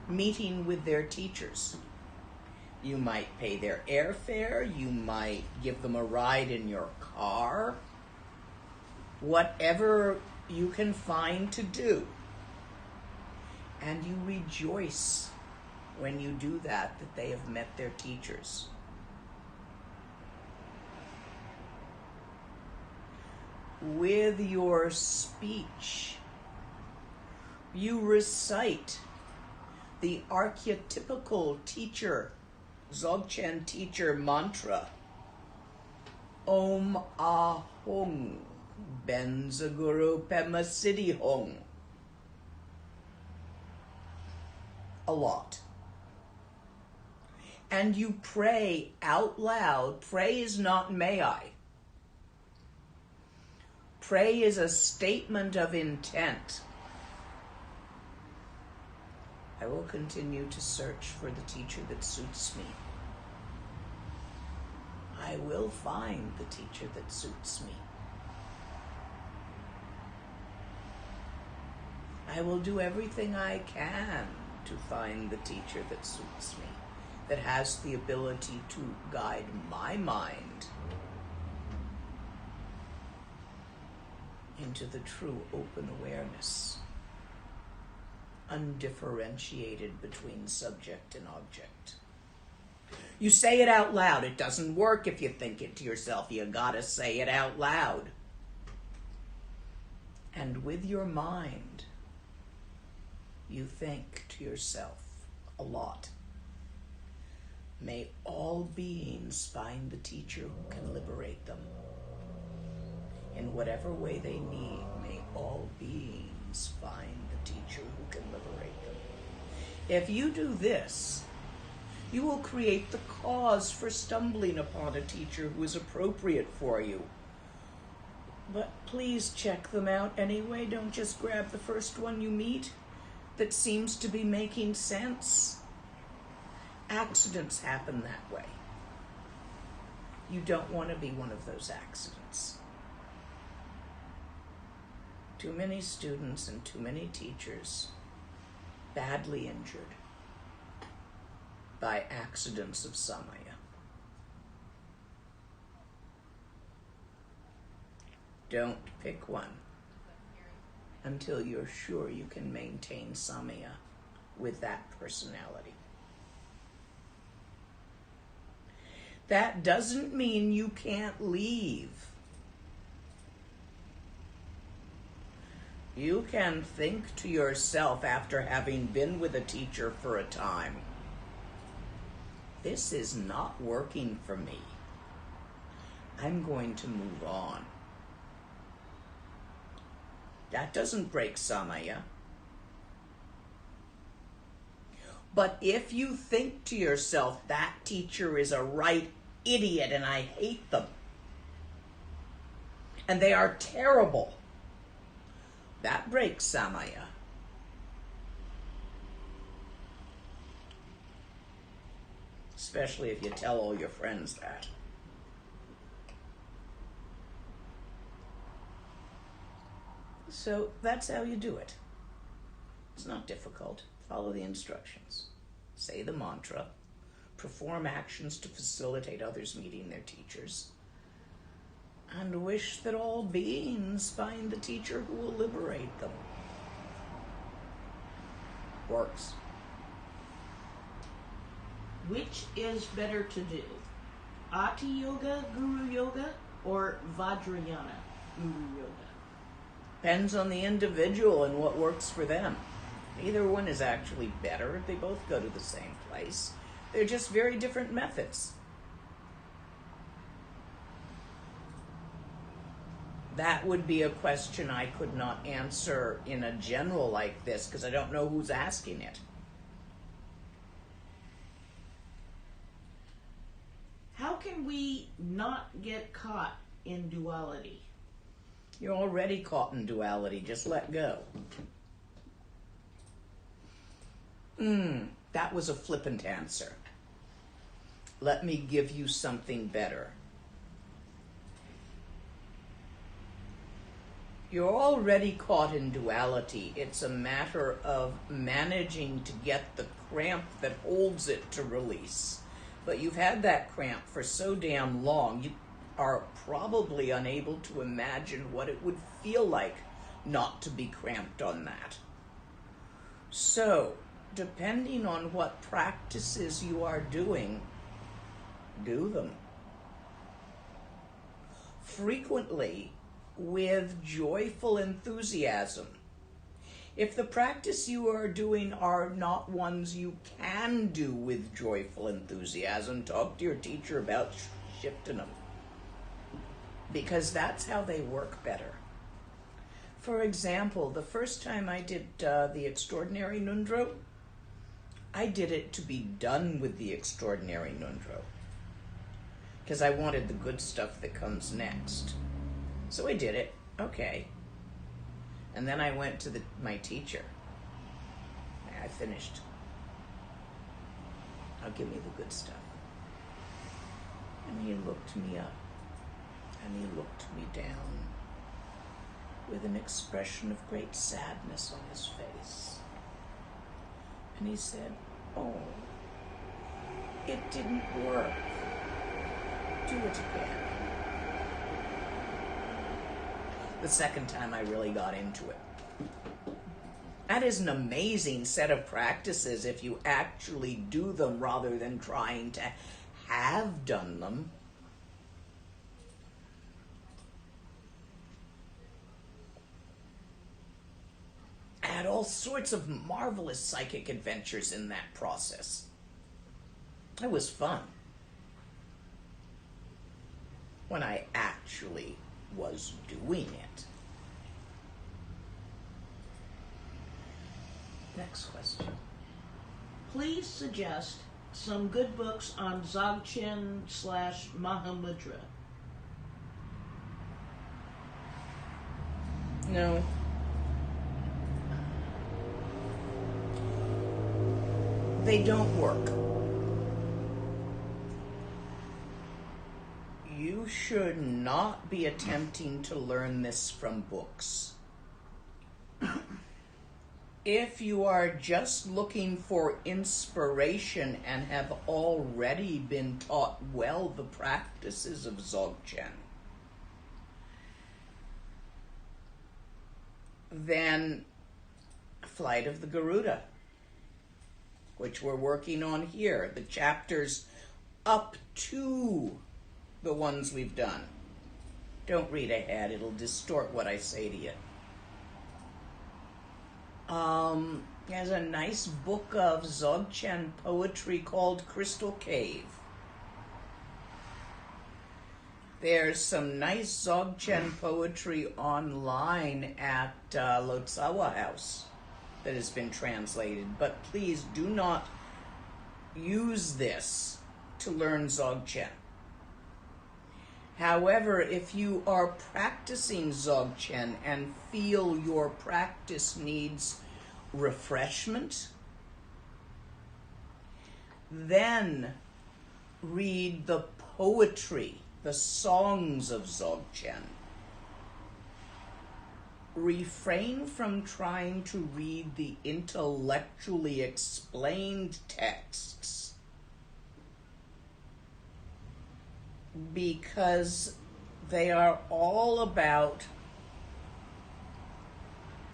meeting with their teachers. You might pay their airfare, you might give them a ride in your car, whatever you can find to do. And you rejoice when you do that they have met their teachers. With your speech, you recite the archetypical teacher, Dzogchen teacher mantra, Om Ah Hung, Benza Guru Pema Siddhi Hung. a lot. And you pray out loud. Pray is not may I. Pray is a statement of intent. I will continue to search for the teacher that suits me. I will find the teacher that suits me. I will do everything I can to find the teacher that suits me, that has the ability to guide my mind into the true open awareness, undifferentiated between subject and object. You say it out loud. It doesn't work if you think it to yourself. You gotta say it out loud. And with your mind, you think to yourself a lot. May all beings find the teacher who can liberate them. In whatever way they need, may all beings find the teacher who can liberate them. If you do this, you will create the cause for stumbling upon a teacher who is appropriate for you. But please check them out anyway. Don't just grab the first one you meet that seems to be making sense. Accidents happen that way. You don't want to be one of those accidents. Too many students and too many teachers badly injured by accidents of samaya. Don't pick one until you're sure you can maintain samaya with that personality. That doesn't mean you can't leave. You can think to yourself after having been with a teacher for a time, this is not working for me. I'm going to move on. That doesn't break samaya. But if you think to yourself, that teacher is a right idiot and I hate them, and they are terrible, that breaks samaya. Especially if you tell all your friends that. So that's how you do it. It's not difficult. Follow the instructions. Say the mantra. Perform actions to facilitate others meeting their teachers. And wish that all beings find the teacher who will liberate them. Works. Which is better to do? Ati Yoga, Guru Yoga, or Vajrayana, Guru Yoga? Depends on the individual and what works for them. Neither one is actually better. They both go to the same place. They're just very different methods. That would be a question I could not answer in a general like this because I don't know who's asking it. How can we not get caught in duality? You're already caught in duality. Just let go. That was a flippant answer. Let me give you something better. You're already caught in duality. It's a matter of managing to get the cramp that holds it to release. But you've had that cramp for so damn long, you are probably unable to imagine what it would feel like not to be cramped on that. So, depending on what practices you are doing, do them. Frequently, with joyful enthusiasm. If the practice you are doing are not ones you can do with joyful enthusiasm, talk to your teacher about shifting them. Because that's how they work better. For example, the first time I did the Extraordinary Nundro, I did it to be done with the extraordinary Nundro, because I wanted the good stuff that comes next. So I did it. Okay. And then I went to my teacher. I finished. Now give me the good stuff. And he looked me up. And he looked me down with an expression of great sadness on his face. And he said, "Oh, it didn't work. Do it again." The second time I really got into it. That is an amazing set of practices if you actually do them rather than trying to have done them. I had all sorts of marvelous psychic adventures in that process. It was fun. When I actually was doing it. Next question. Please suggest some good books on Dzogchen / Mahamudra. No. They don't work. You should not be attempting to learn this from books. If you are just looking for inspiration and have already been taught well the practices of Dzogchen, then Flight of the Garuda, which we're working on here, the chapters up to the ones we've done. Don't read ahead, it'll distort what I say to you. There's a nice book of Dzogchen poetry called Crystal Cave. There's some nice Dzogchen poetry online at Lotsawa House that has been translated, but please do not use this to learn Dzogchen. However, if you are practicing Dzogchen and feel your practice needs refreshment, then read the poetry, the songs of Dzogchen. Refrain from trying to read the intellectually explained texts, because they are all about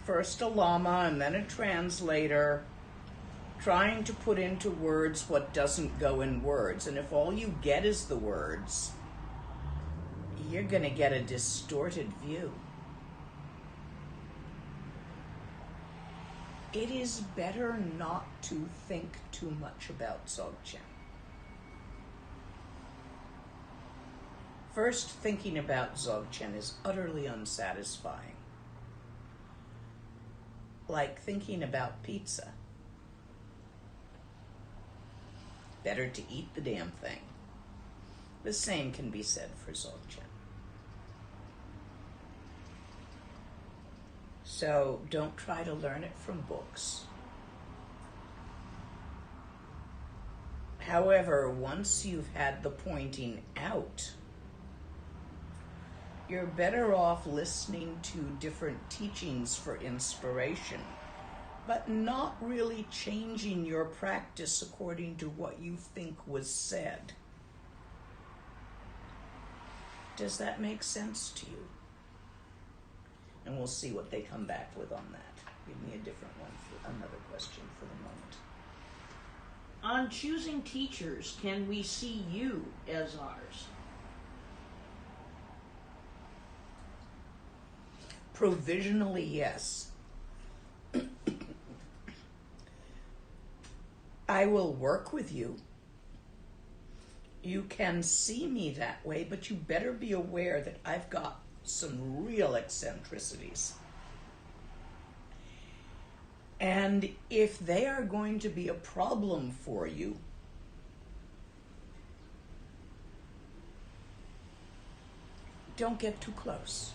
first a lama and then a translator trying to put into words what doesn't go in words. And if all you get is the words, you're going to get a distorted view. It is better not to think too much about Dzogchen. First, thinking about Dzogchen is utterly unsatisfying. Like thinking about pizza. Better to eat the damn thing. The same can be said for Dzogchen. So don't try to learn it from books. However, once you've had the pointing out, you're better off listening to different teachings for inspiration, but not really changing your practice according to what you think was said. Does that make sense to you? And we'll see what they come back with on that. Give me a different one for another question for the moment. On choosing teachers, can we see you as ours? Provisionally, yes. I will work with you. You can see me that way, but you better be aware that I've got some real eccentricities. And if they are going to be a problem for you, don't get too close.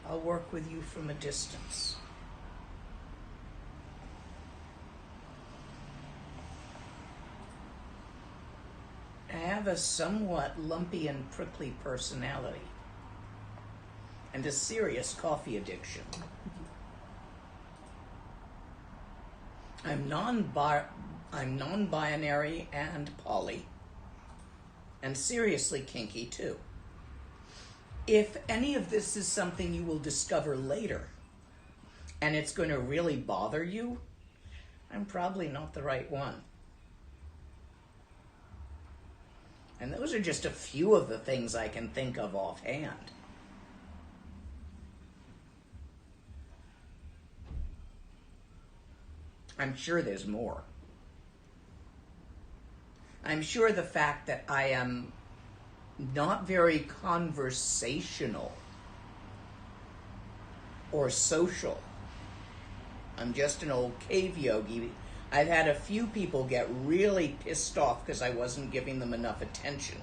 I'll work with you from a distance. I have a somewhat lumpy and prickly personality and a serious coffee addiction. I'm non-binary and poly, and seriously kinky too. If any of this is something you will discover later, and it's going to really bother you, I'm probably not the right one. And those are just a few of the things I can think of offhand. I'm sure there's more. I'm sure the fact that I am not very conversational or social. I'm just an old cave yogi. I've had a few people get really pissed off because I wasn't giving them enough attention,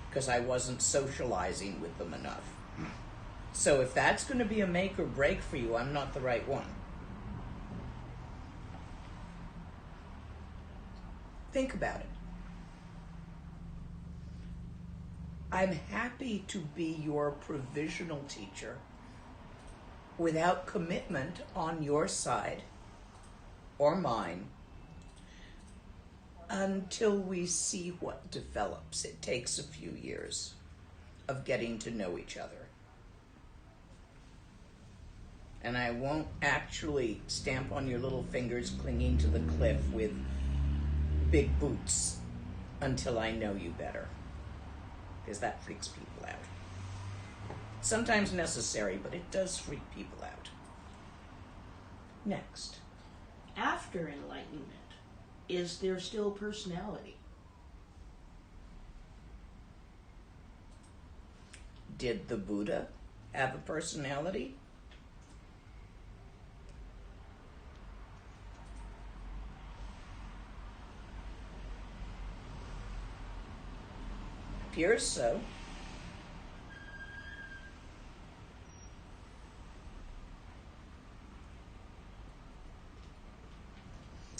because I wasn't socializing with them enough. So if that's going to be a make or break for you, I'm not the right one. Think about it. I'm happy to be your provisional teacher without commitment on your side or mine until we see what develops. It takes a few years of getting to know each other. And I won't actually stamp on your little fingers clinging to the cliff with big boots until I know you better, because that freaks people out. Sometimes necessary, but it does freak people out. Next. After enlightenment, is there still personality? Did the Buddha have a personality? Appears so.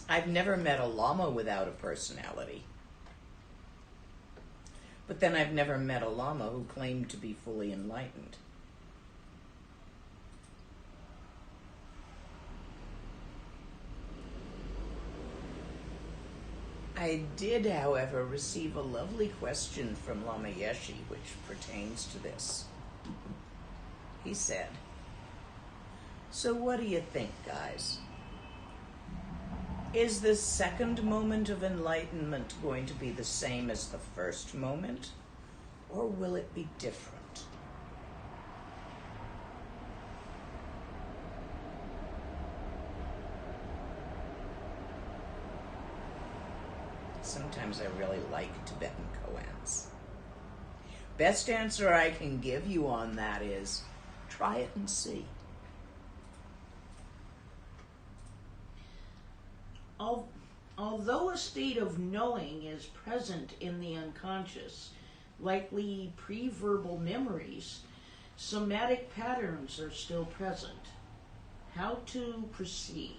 I've never met a Lama without a personality. But then I've never met a Lama who claimed to be fully enlightened. I did, however, receive a lovely question from Lama Yeshe which pertains to this. He said, "So what do you think, guys? Is the second moment of enlightenment going to be the same as the first moment, or will it be different?" Sometimes I really like Tibetan koans. Best answer I can give you on that is, try it and see. Although a state of knowing is present in the unconscious, likely pre-verbal memories, somatic patterns are still present. How to proceed?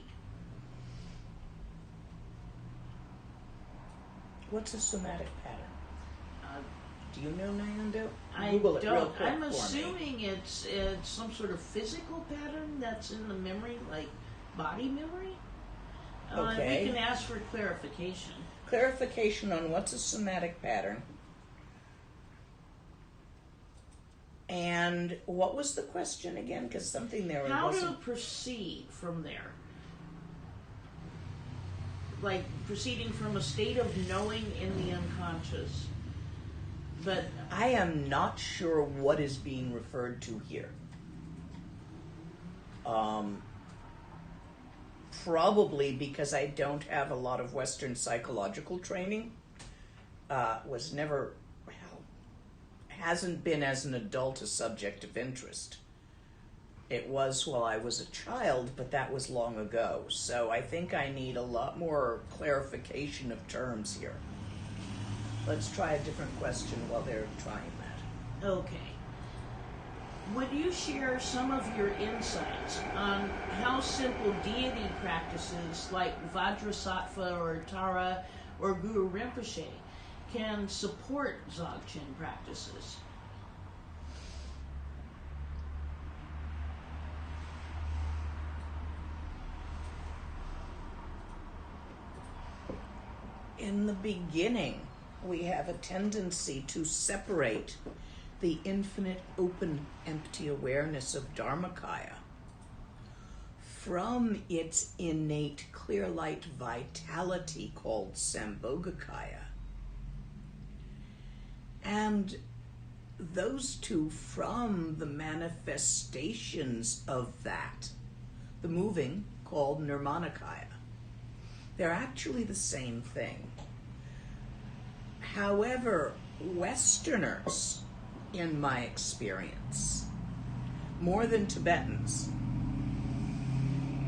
What's a somatic pattern? Do you know, Nyingma? I Google it real don't. quick I'm for me. assuming it's some sort of physical pattern that's in the memory, like body memory. Okay. We can ask for clarification. Clarification on what's a somatic pattern. And what was the question again? Because something there How wasn't... to proceed from there? Like proceeding from a state of knowing in the unconscious. But I am not sure what is being referred to here. Probably because I don't have a lot of Western psychological training. Was never, well, hasn't been as an adult a subject of interest. It was while I was a child, but that was long ago. So I think I need a lot more clarification of terms here. Let's try a different question while they're trying that. Okay. Would you share some of your insights on how simple deity practices like Vajrasattva or Tara or Guru Rinpoche can support Dzogchen practices? In the beginning, we have a tendency to separate the infinite, open, empty awareness of Dharmakaya from its innate clear light vitality called Sambhogakaya. And those two from the manifestations of that, the moving called Nirmanakaya. They're actually the same thing. However, Westerners, in my experience, more than Tibetans,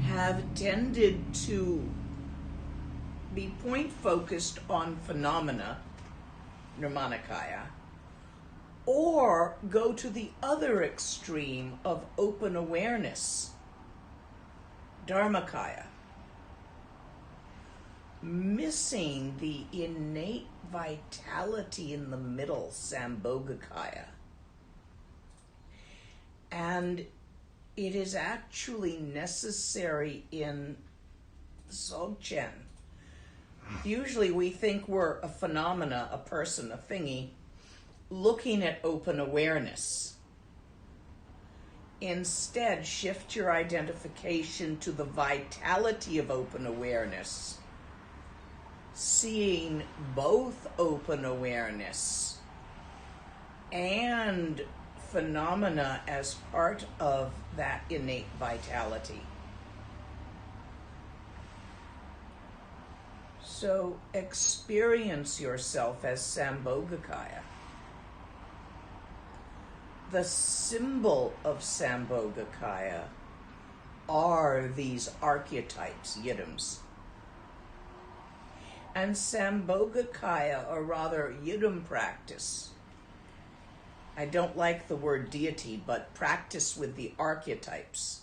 have tended to be point focused on phenomena, Nirmanakaya, or go to the other extreme of open awareness, Dharmakaya, missing the innate vitality in the middle, Sambhogakaya. And it is actually necessary in Dzogchen. Usually we think we're a phenomena, a person, a thingy, looking at open awareness. Instead, shift your identification to the vitality of open awareness, seeing both open awareness and phenomena as part of that innate vitality. So experience yourself as Sambhogakaya. The symbol of Sambhogakaya are these archetypes, yidams. And Sambhogakaya, or rather yidam practice, I don't like the word deity, but practice with the archetypes,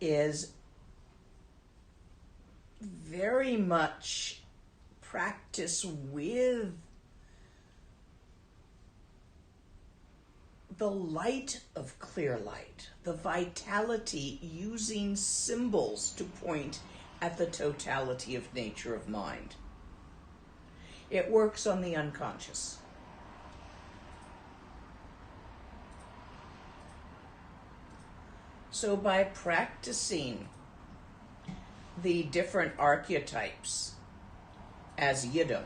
is very much practice with the light of clear light, the vitality, using symbols to point at the totality of nature of mind. It works on the unconscious. So by practicing the different archetypes as yidam,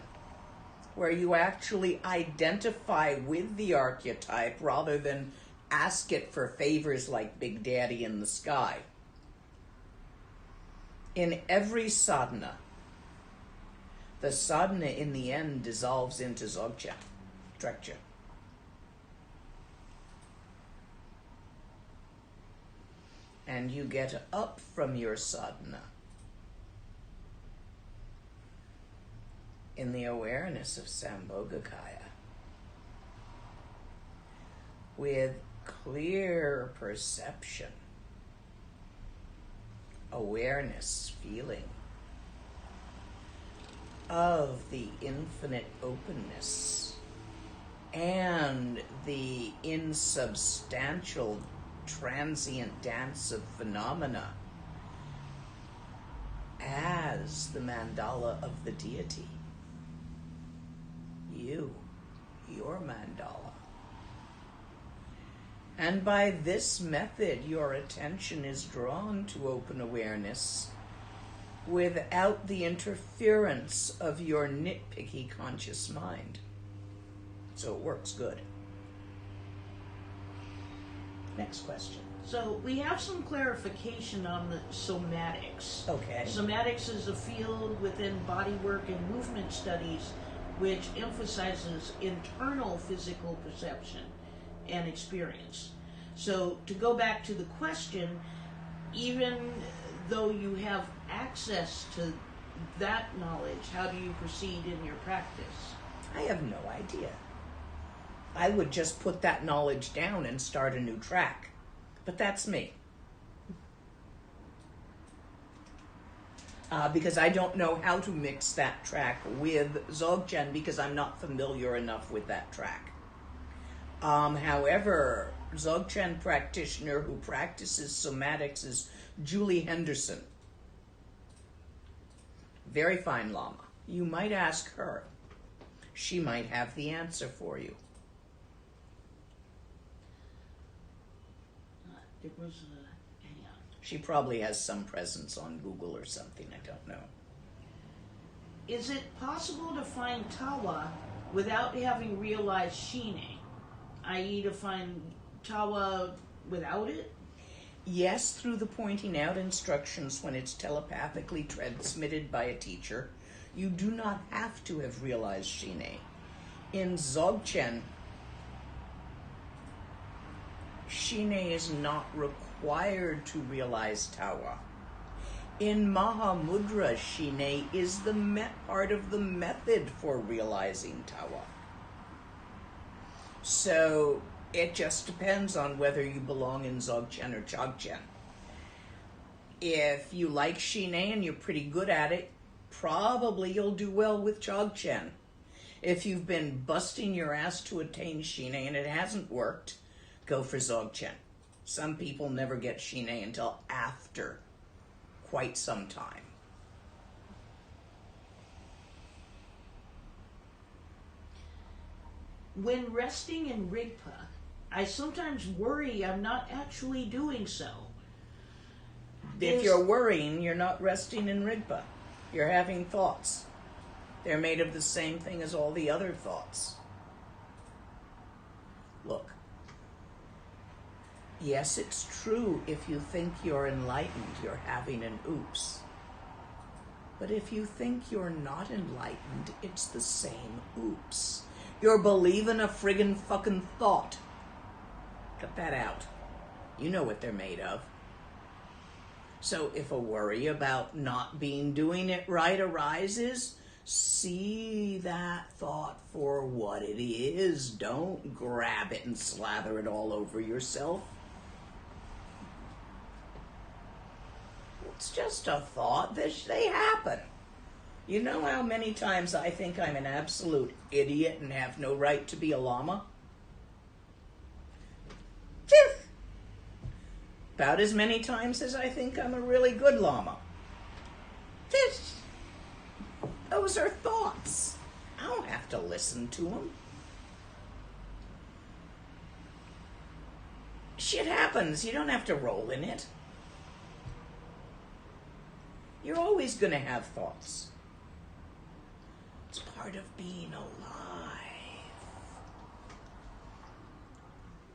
where you actually identify with the archetype rather than ask it for favors like Big Daddy in the sky. In every sadhana, the sadhana in the end dissolves into Dzogchen, Trekchö. And you get up from your sadhana in the awareness of Sambhogakaya with clear perception, awareness, feeling of the infinite openness and the insubstantial transient dance of phenomena as the mandala of the deity. Your mandala. And by this method, your attention is drawn to open awareness without the interference of your nitpicky conscious mind. So it works good. Next question. So we have some clarification on the somatics. Okay. Somatics is a field within bodywork and movement studies which emphasizes internal physical perception and experience. So to go back to the question, even though you have access to that knowledge, how do you proceed in your practice? I have no idea. I would just put that knowledge down and start a new track. But that's me. Because I don't know how to mix that track with Dzogchen because I'm not familiar enough with that track. However, Dzogchen practitioner who practices somatics is Julie Henderson. Very fine Lama. You might ask her. She might have the answer for you. It was hang on. She probably has some presence on Google or something, I don't know. Is it possible to find Tawa without having realized Shine? I.e. to find Tawa without it? Yes, through the pointing out instructions when it's telepathically transmitted by a teacher. You do not have to have realized Shine. In Dzogchen, Shine is not required to realize Tawa. In Mahamudra, Shine is the part of the method for realizing Tawa. So it just depends on whether you belong in Dzogchen or Chogchen. If you like Shine and you're pretty good at it, probably you'll do well with Chogchen. If you've been busting your ass to attain Shine and it hasn't worked, go for Dzogchen. Some people never get Shine until after quite some time. When resting in Rigpa, I sometimes worry I'm not actually doing so. If you're worrying, you're not resting in Rigpa. You're having thoughts. They're made of the same thing as all the other thoughts. Look. Yes, it's true if you think you're enlightened, you're having an oops. But if you think you're not enlightened, it's the same oops. You're believing a friggin' fucking thought. Cut that out. You know what they're made of. So if a worry about not doing it right arises, see that thought for what it is. Don't grab it and slather it all over yourself. It's just a thought. They happen. You know how many times I think I'm an absolute idiot and have no right to be a Lama? Phew. About as many times as I think I'm a really good Lama. Phew. Those are thoughts. I don't have to listen to them. Shit happens. You don't have to roll in it. You're always going to have thoughts. It's part of being alive.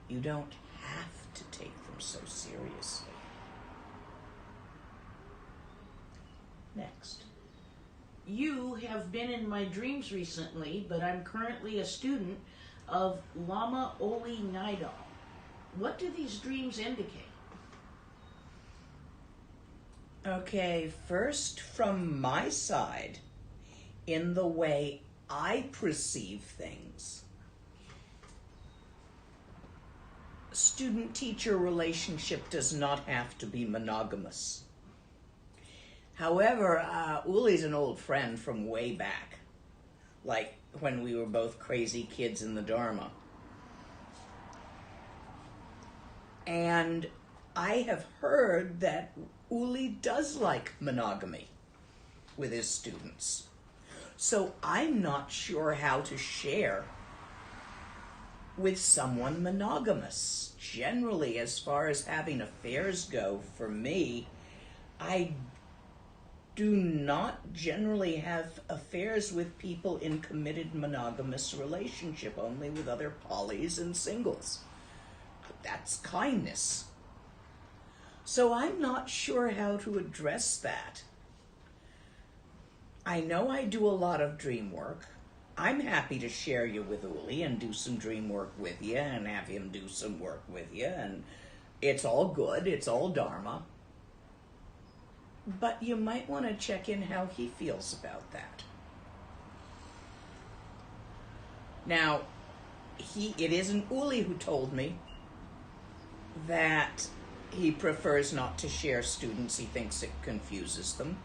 You don't have to take them so seriously. Next. You have been in my dreams recently, but I'm currently a student of Lama Oli Nidal. What do these dreams indicate? Okay, first from my side, in the way I perceive things. Student-teacher relationship does not have to be monogamous. However, Uli's an old friend from way back, like when we were both crazy kids in the Dharma. And I have heard that Uli does like monogamy with his students. So I'm not sure how to share with someone monogamous. Generally, as far as having affairs go, for me, I do not generally have affairs with people in committed monogamous relationship, only with other polys and singles. That's kindness. So I'm not sure how to address that. I know I do a lot of dream work. I'm happy to share you with Uli and do some dream work with you and have him do some work with you, and it's all good, it's all Dharma. But you might want to check in how he feels about that. Now, it isn't Uli who told me that he prefers not to share students. He thinks it confuses them.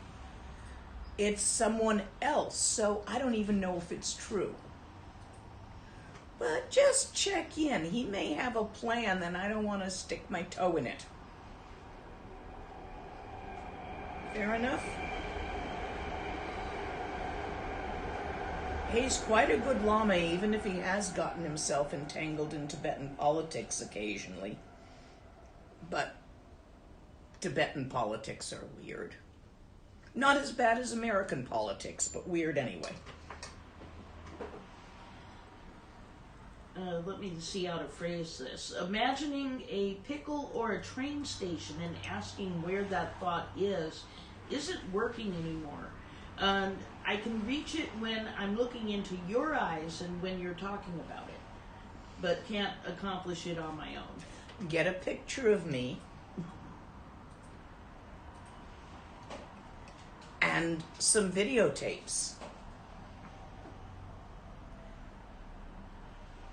It's someone else, so I don't even know if it's true. But just check in. He may have a plan, and I don't want to stick my toe in it. Fair enough? He's quite a good Lama, even if he has gotten himself entangled in Tibetan politics occasionally. But Tibetan politics are weird. Not as bad as American politics, but weird anyway. Let me see how to phrase this. Imagining a pickle or a train station and asking where that thought isn't working anymore. I can reach it when I'm looking into your eyes and when you're talking about it, but can't accomplish it on my own. Get a picture of me and some videotapes.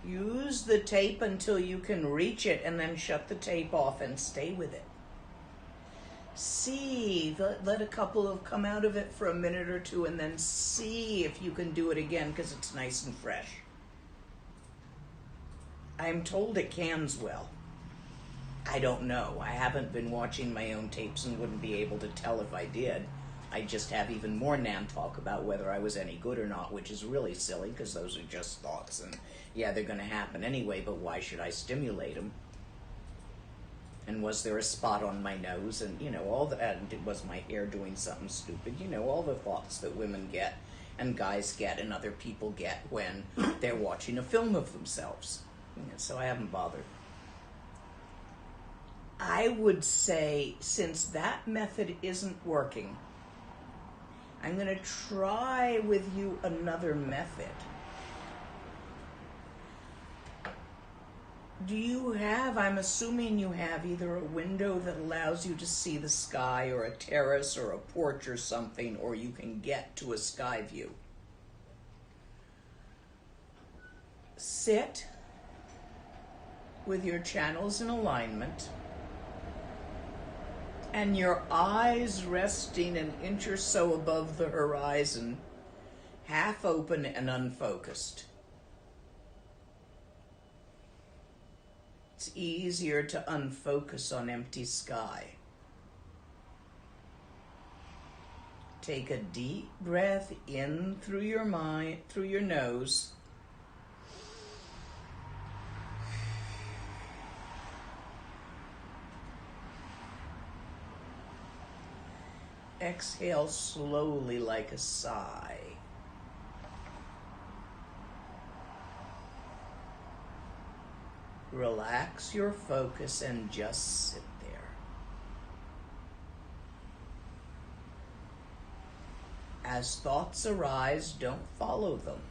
Use the tape until you can reach it and then shut the tape off and stay with it. See, let a couple of come out of it for a minute or two and then see if you can do it again because it's nice and fresh. I'm told it cans well. I don't know. I haven't been watching my own tapes and wouldn't be able to tell if I did. I just have even more Nan talk about whether I was any good or not, which is really silly because those are just thoughts and yeah, they're going to happen anyway, but why should I stimulate them? And was there a spot on my nose? And, all that, and was my hair doing something stupid? All the thoughts that women get and guys get and other people get when they're watching a film of themselves. So I haven't bothered. I would say, since that method isn't working, I'm going to try with you another method. Do you have, I'm assuming you have either a window that allows you to see the sky or a terrace or a porch or something, or you can get to a sky view. Sit with your channels in alignment and your eyes resting an inch or so above the horizon, half open and unfocused. It's easier to unfocus on empty sky. Take a deep breath in through your mind, through your nose. Exhale slowly like a sigh. Relax your focus and just sit there. As thoughts arise, don't follow them.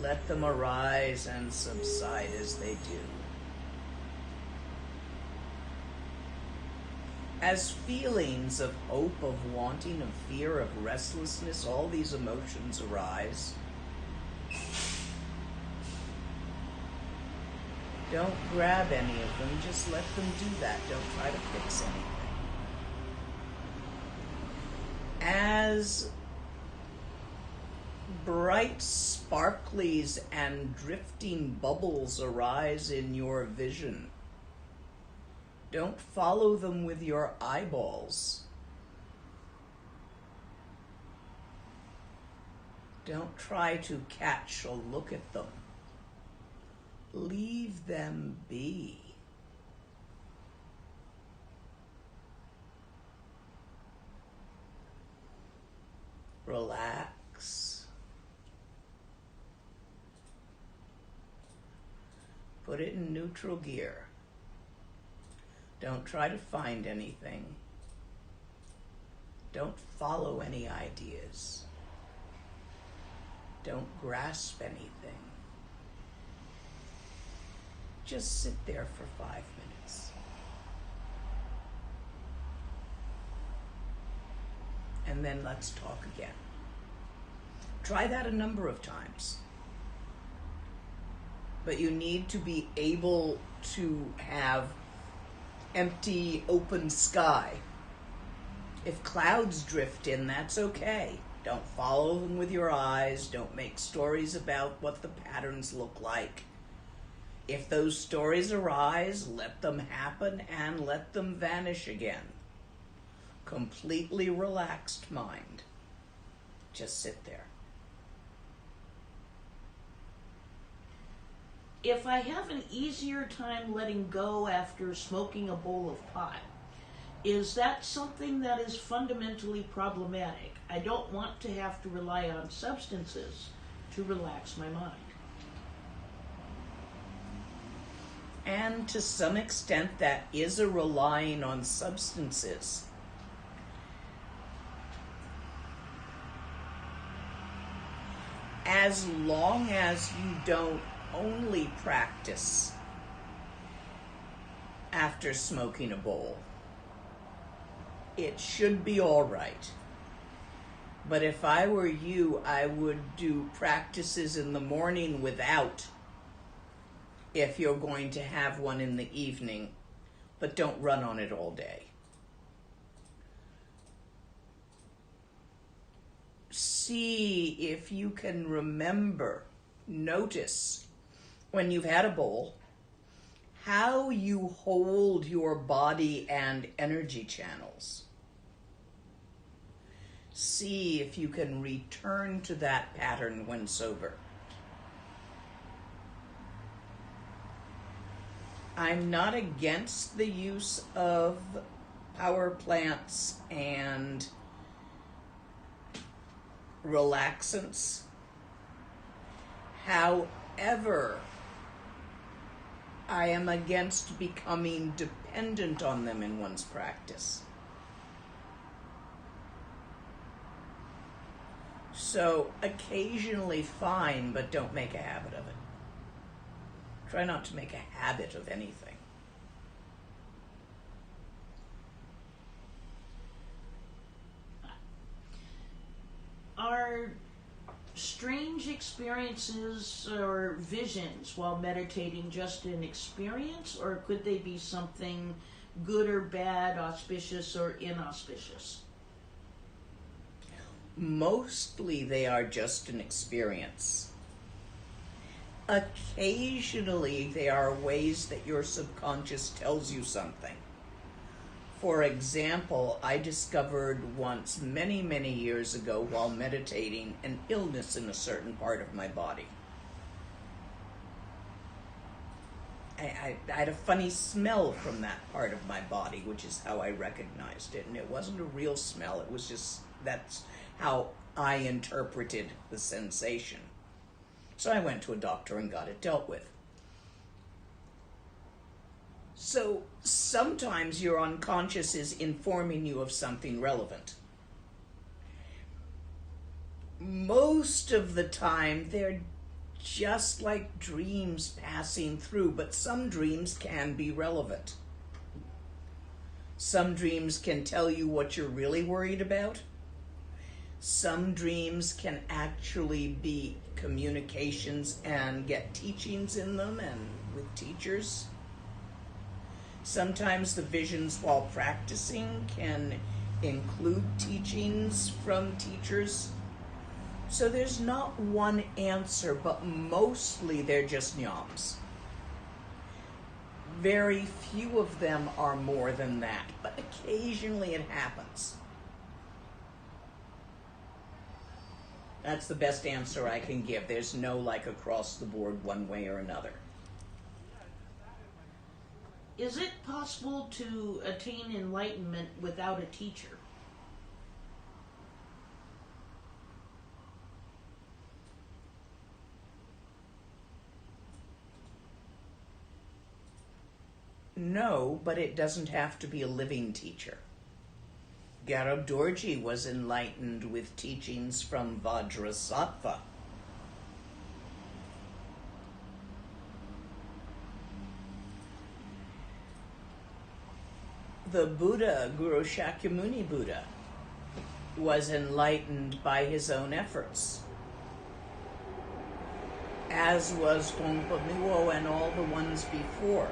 Let them arise and subside as they do. As feelings of hope, of wanting, of fear, of restlessness, all these emotions arise, don't grab any of them, just let them do that. Don't try to fix anything. As bright sparklies and drifting bubbles arise in your vision, don't follow them with your eyeballs. Don't try to catch a look at them. Leave them be. Relax. Put it in neutral gear. Don't try to find anything. Don't follow any ideas. Don't grasp anything. Just sit there for 5 minutes. And then let's talk again. Try that a number of times. But you need to be able to have empty, open sky. If clouds drift in, that's okay. Don't follow them with your eyes. Don't make stories about what the patterns look like. If those stories arise, let them happen and let them vanish again. Completely relaxed mind. Just sit there. If I have an easier time letting go after smoking a bowl of pot, is that something that is fundamentally problematic? I don't want to have to rely on substances to relax my mind. And to some extent, that is a relying on substances. As long as you don't only practice after smoking a bowl, it should be all right. But if I were you, I would do practices in the morning without, if you're going to have one in the evening, but don't run on it all day. See if you can remember, notice when you've had a bowl, how you hold your body and energy channels. See if you can return to that pattern when sober. I'm not against the use of power plants and relaxants. However, I am against becoming dependent on them in one's practice. So occasionally fine, but don't make a habit of it. Try not to make a habit of anything. Are strange experiences or visions while meditating just an experience, or could they be something good or bad, auspicious or inauspicious? Mostly they are just an experience. Occasionally they are ways that your subconscious tells you something. For example, I discovered once, many, many years ago, while meditating, an illness in a certain part of my body. I had a funny smell from that part of my body, which is how I recognized it. And it wasn't a real smell, it was just, that's how I interpreted the sensation. So I went to a doctor and got it dealt with. So sometimes your unconscious is informing you of something relevant. Most of the time, they're just like dreams passing through, but some dreams can be relevant. Some dreams can tell you what you're really worried about. Some dreams can actually be communications and get teachings in them and with teachers. Sometimes the visions while practicing can include teachings from teachers. So there's not one answer, but mostly they're just nyams. Very few of them are more than that, but occasionally it happens. That's the best answer I can give. There's no like across the board one way or another. Is it possible to attain enlightenment without a teacher? No, but it doesn't have to be a living teacher. Garuda was enlightened with teachings from Vajrasattva. The Buddha, Guru Shakyamuni Buddha, was enlightened by his own efforts, as was Tongpa Miwo and all the ones before.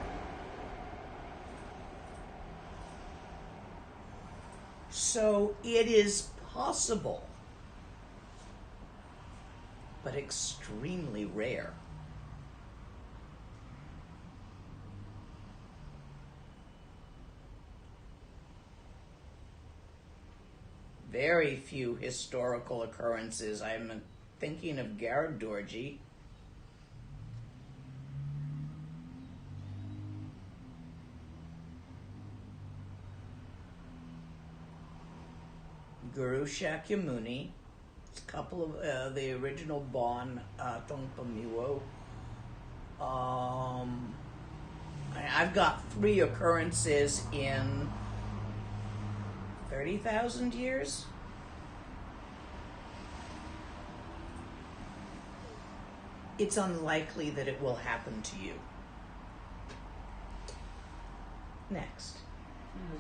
So it is possible, but extremely rare. Very few historical occurrences. I'm thinking of Garuda. Guru Shakyamuni, a couple of the original Bon, Tongpa Miwo. I've got 3 occurrences in 30,000 years. It's unlikely that it will happen to you. Next.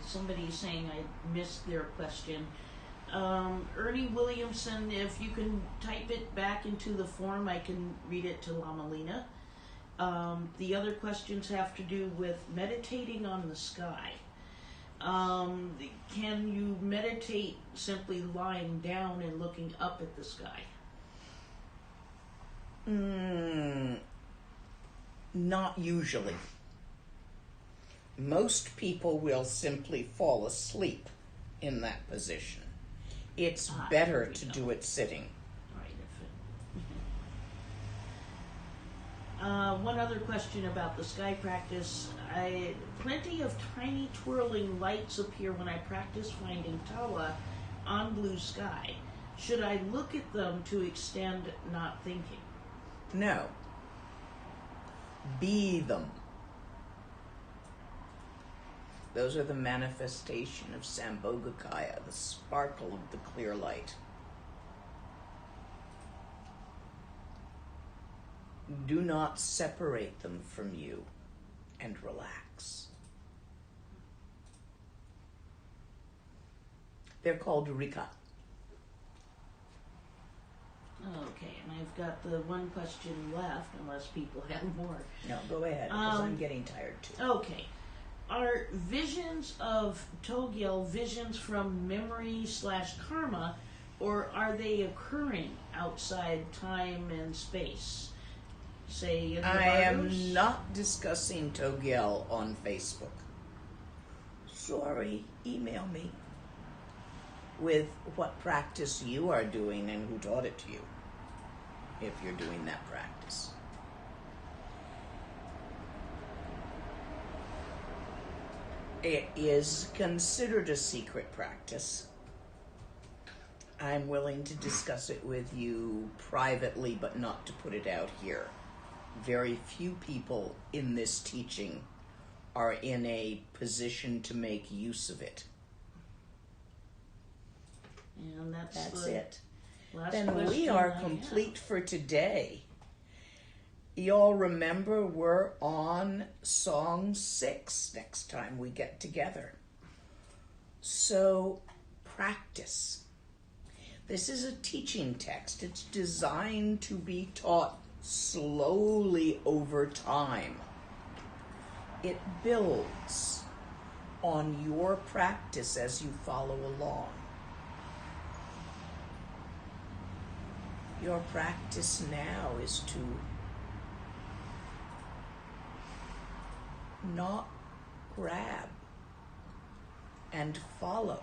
Somebody's saying I missed their question. Ernie Williamson, if you can type it back into the form, I can read it to Lama Lena. The other questions have to do with meditating on the sky. Can you meditate simply lying down and looking up at the sky? Not usually. Most people will simply fall asleep in that position. It's better to do it sitting. One other question about the sky practice. Plenty of tiny twirling lights appear when I practice finding tawa on blue sky. Should I look at them to extend not thinking? No. Be them. Those are the manifestation of Sambhogakaya, the sparkle of the clear light. Do not separate them from you and relax. They're called Rika. Okay, and I've got the one question left, unless people have more. No, go ahead, because I'm getting tired too. Okay. Are visions of Togyal visions from memory/karma, or are they occurring outside time and space? Say in the I barbers? am not discussing Togyal on Facebook. Sorry, email me with what practice you are doing and who taught it to you, if you're doing that practice. It is considered a secret practice. I'm willing to discuss it with you privately, but not to put it out here. Very few people in this teaching are in a position to make use of it. And that's it. Last Then we question are I complete have. for today. Y'all remember we're on Song 6 next time we get together. So practice. This is a teaching text. It's designed to be taught slowly over time. It builds on your practice as you follow along. Your practice now is to not grab and follow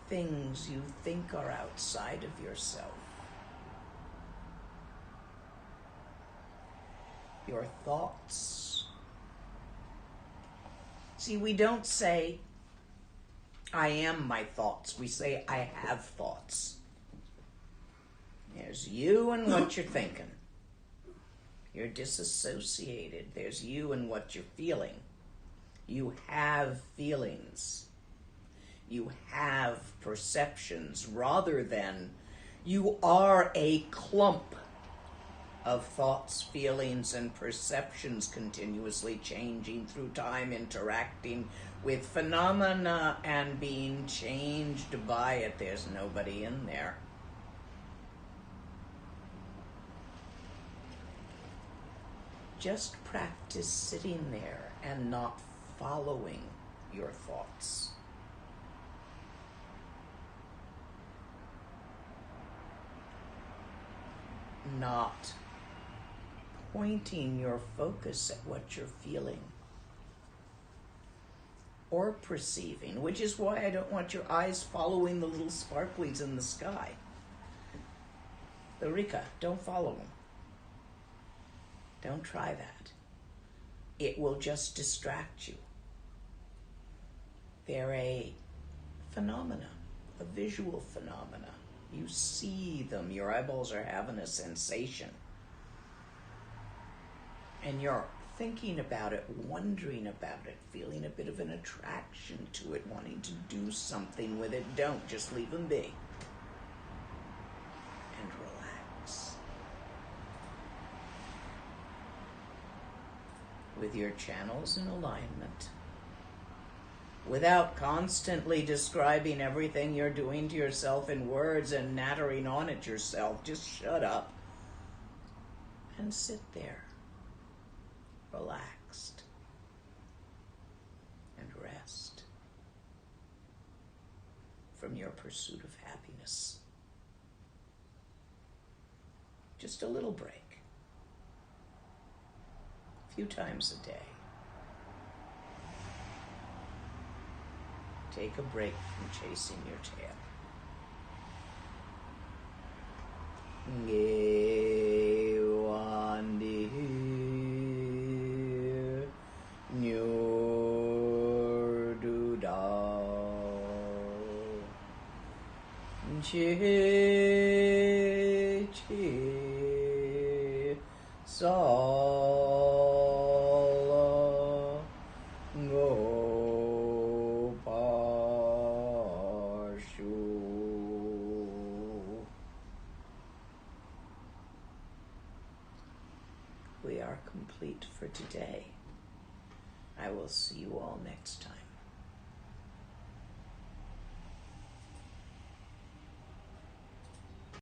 things you think are outside of yourself. Your thoughts. See, we don't say, I am my thoughts. We say, I have thoughts. There's you and what you're thinking. You're disassociated. There's you and what you're feeling. You have feelings. You have perceptions, rather than you are a clump of thoughts, feelings, and perceptions continuously changing through time, interacting with phenomena and being changed by it. There's nobody in there. Just practice sitting there and not following your thoughts. Not pointing your focus at what you're feeling or perceiving, which is why I don't want your eyes following the little sparklies in the sky. The Rika, don't follow them. Don't try that. It will just distract you. They're a phenomena, a visual phenomena. You see them. Your eyeballs are having a sensation. And you're thinking about it, wondering about it, feeling a bit of an attraction to it, wanting to do something with it. Don't. Just leave them be. And relax. With your channels in alignment. Without constantly describing everything you're doing to yourself in words and nattering on at yourself. Just shut up and sit there, relaxed, and rest from your pursuit of happiness. Just a little break, a few times a day. Take a break from chasing your tail. Gewandir nyurdudal che che sala go. We are complete for today. I will see you all next time.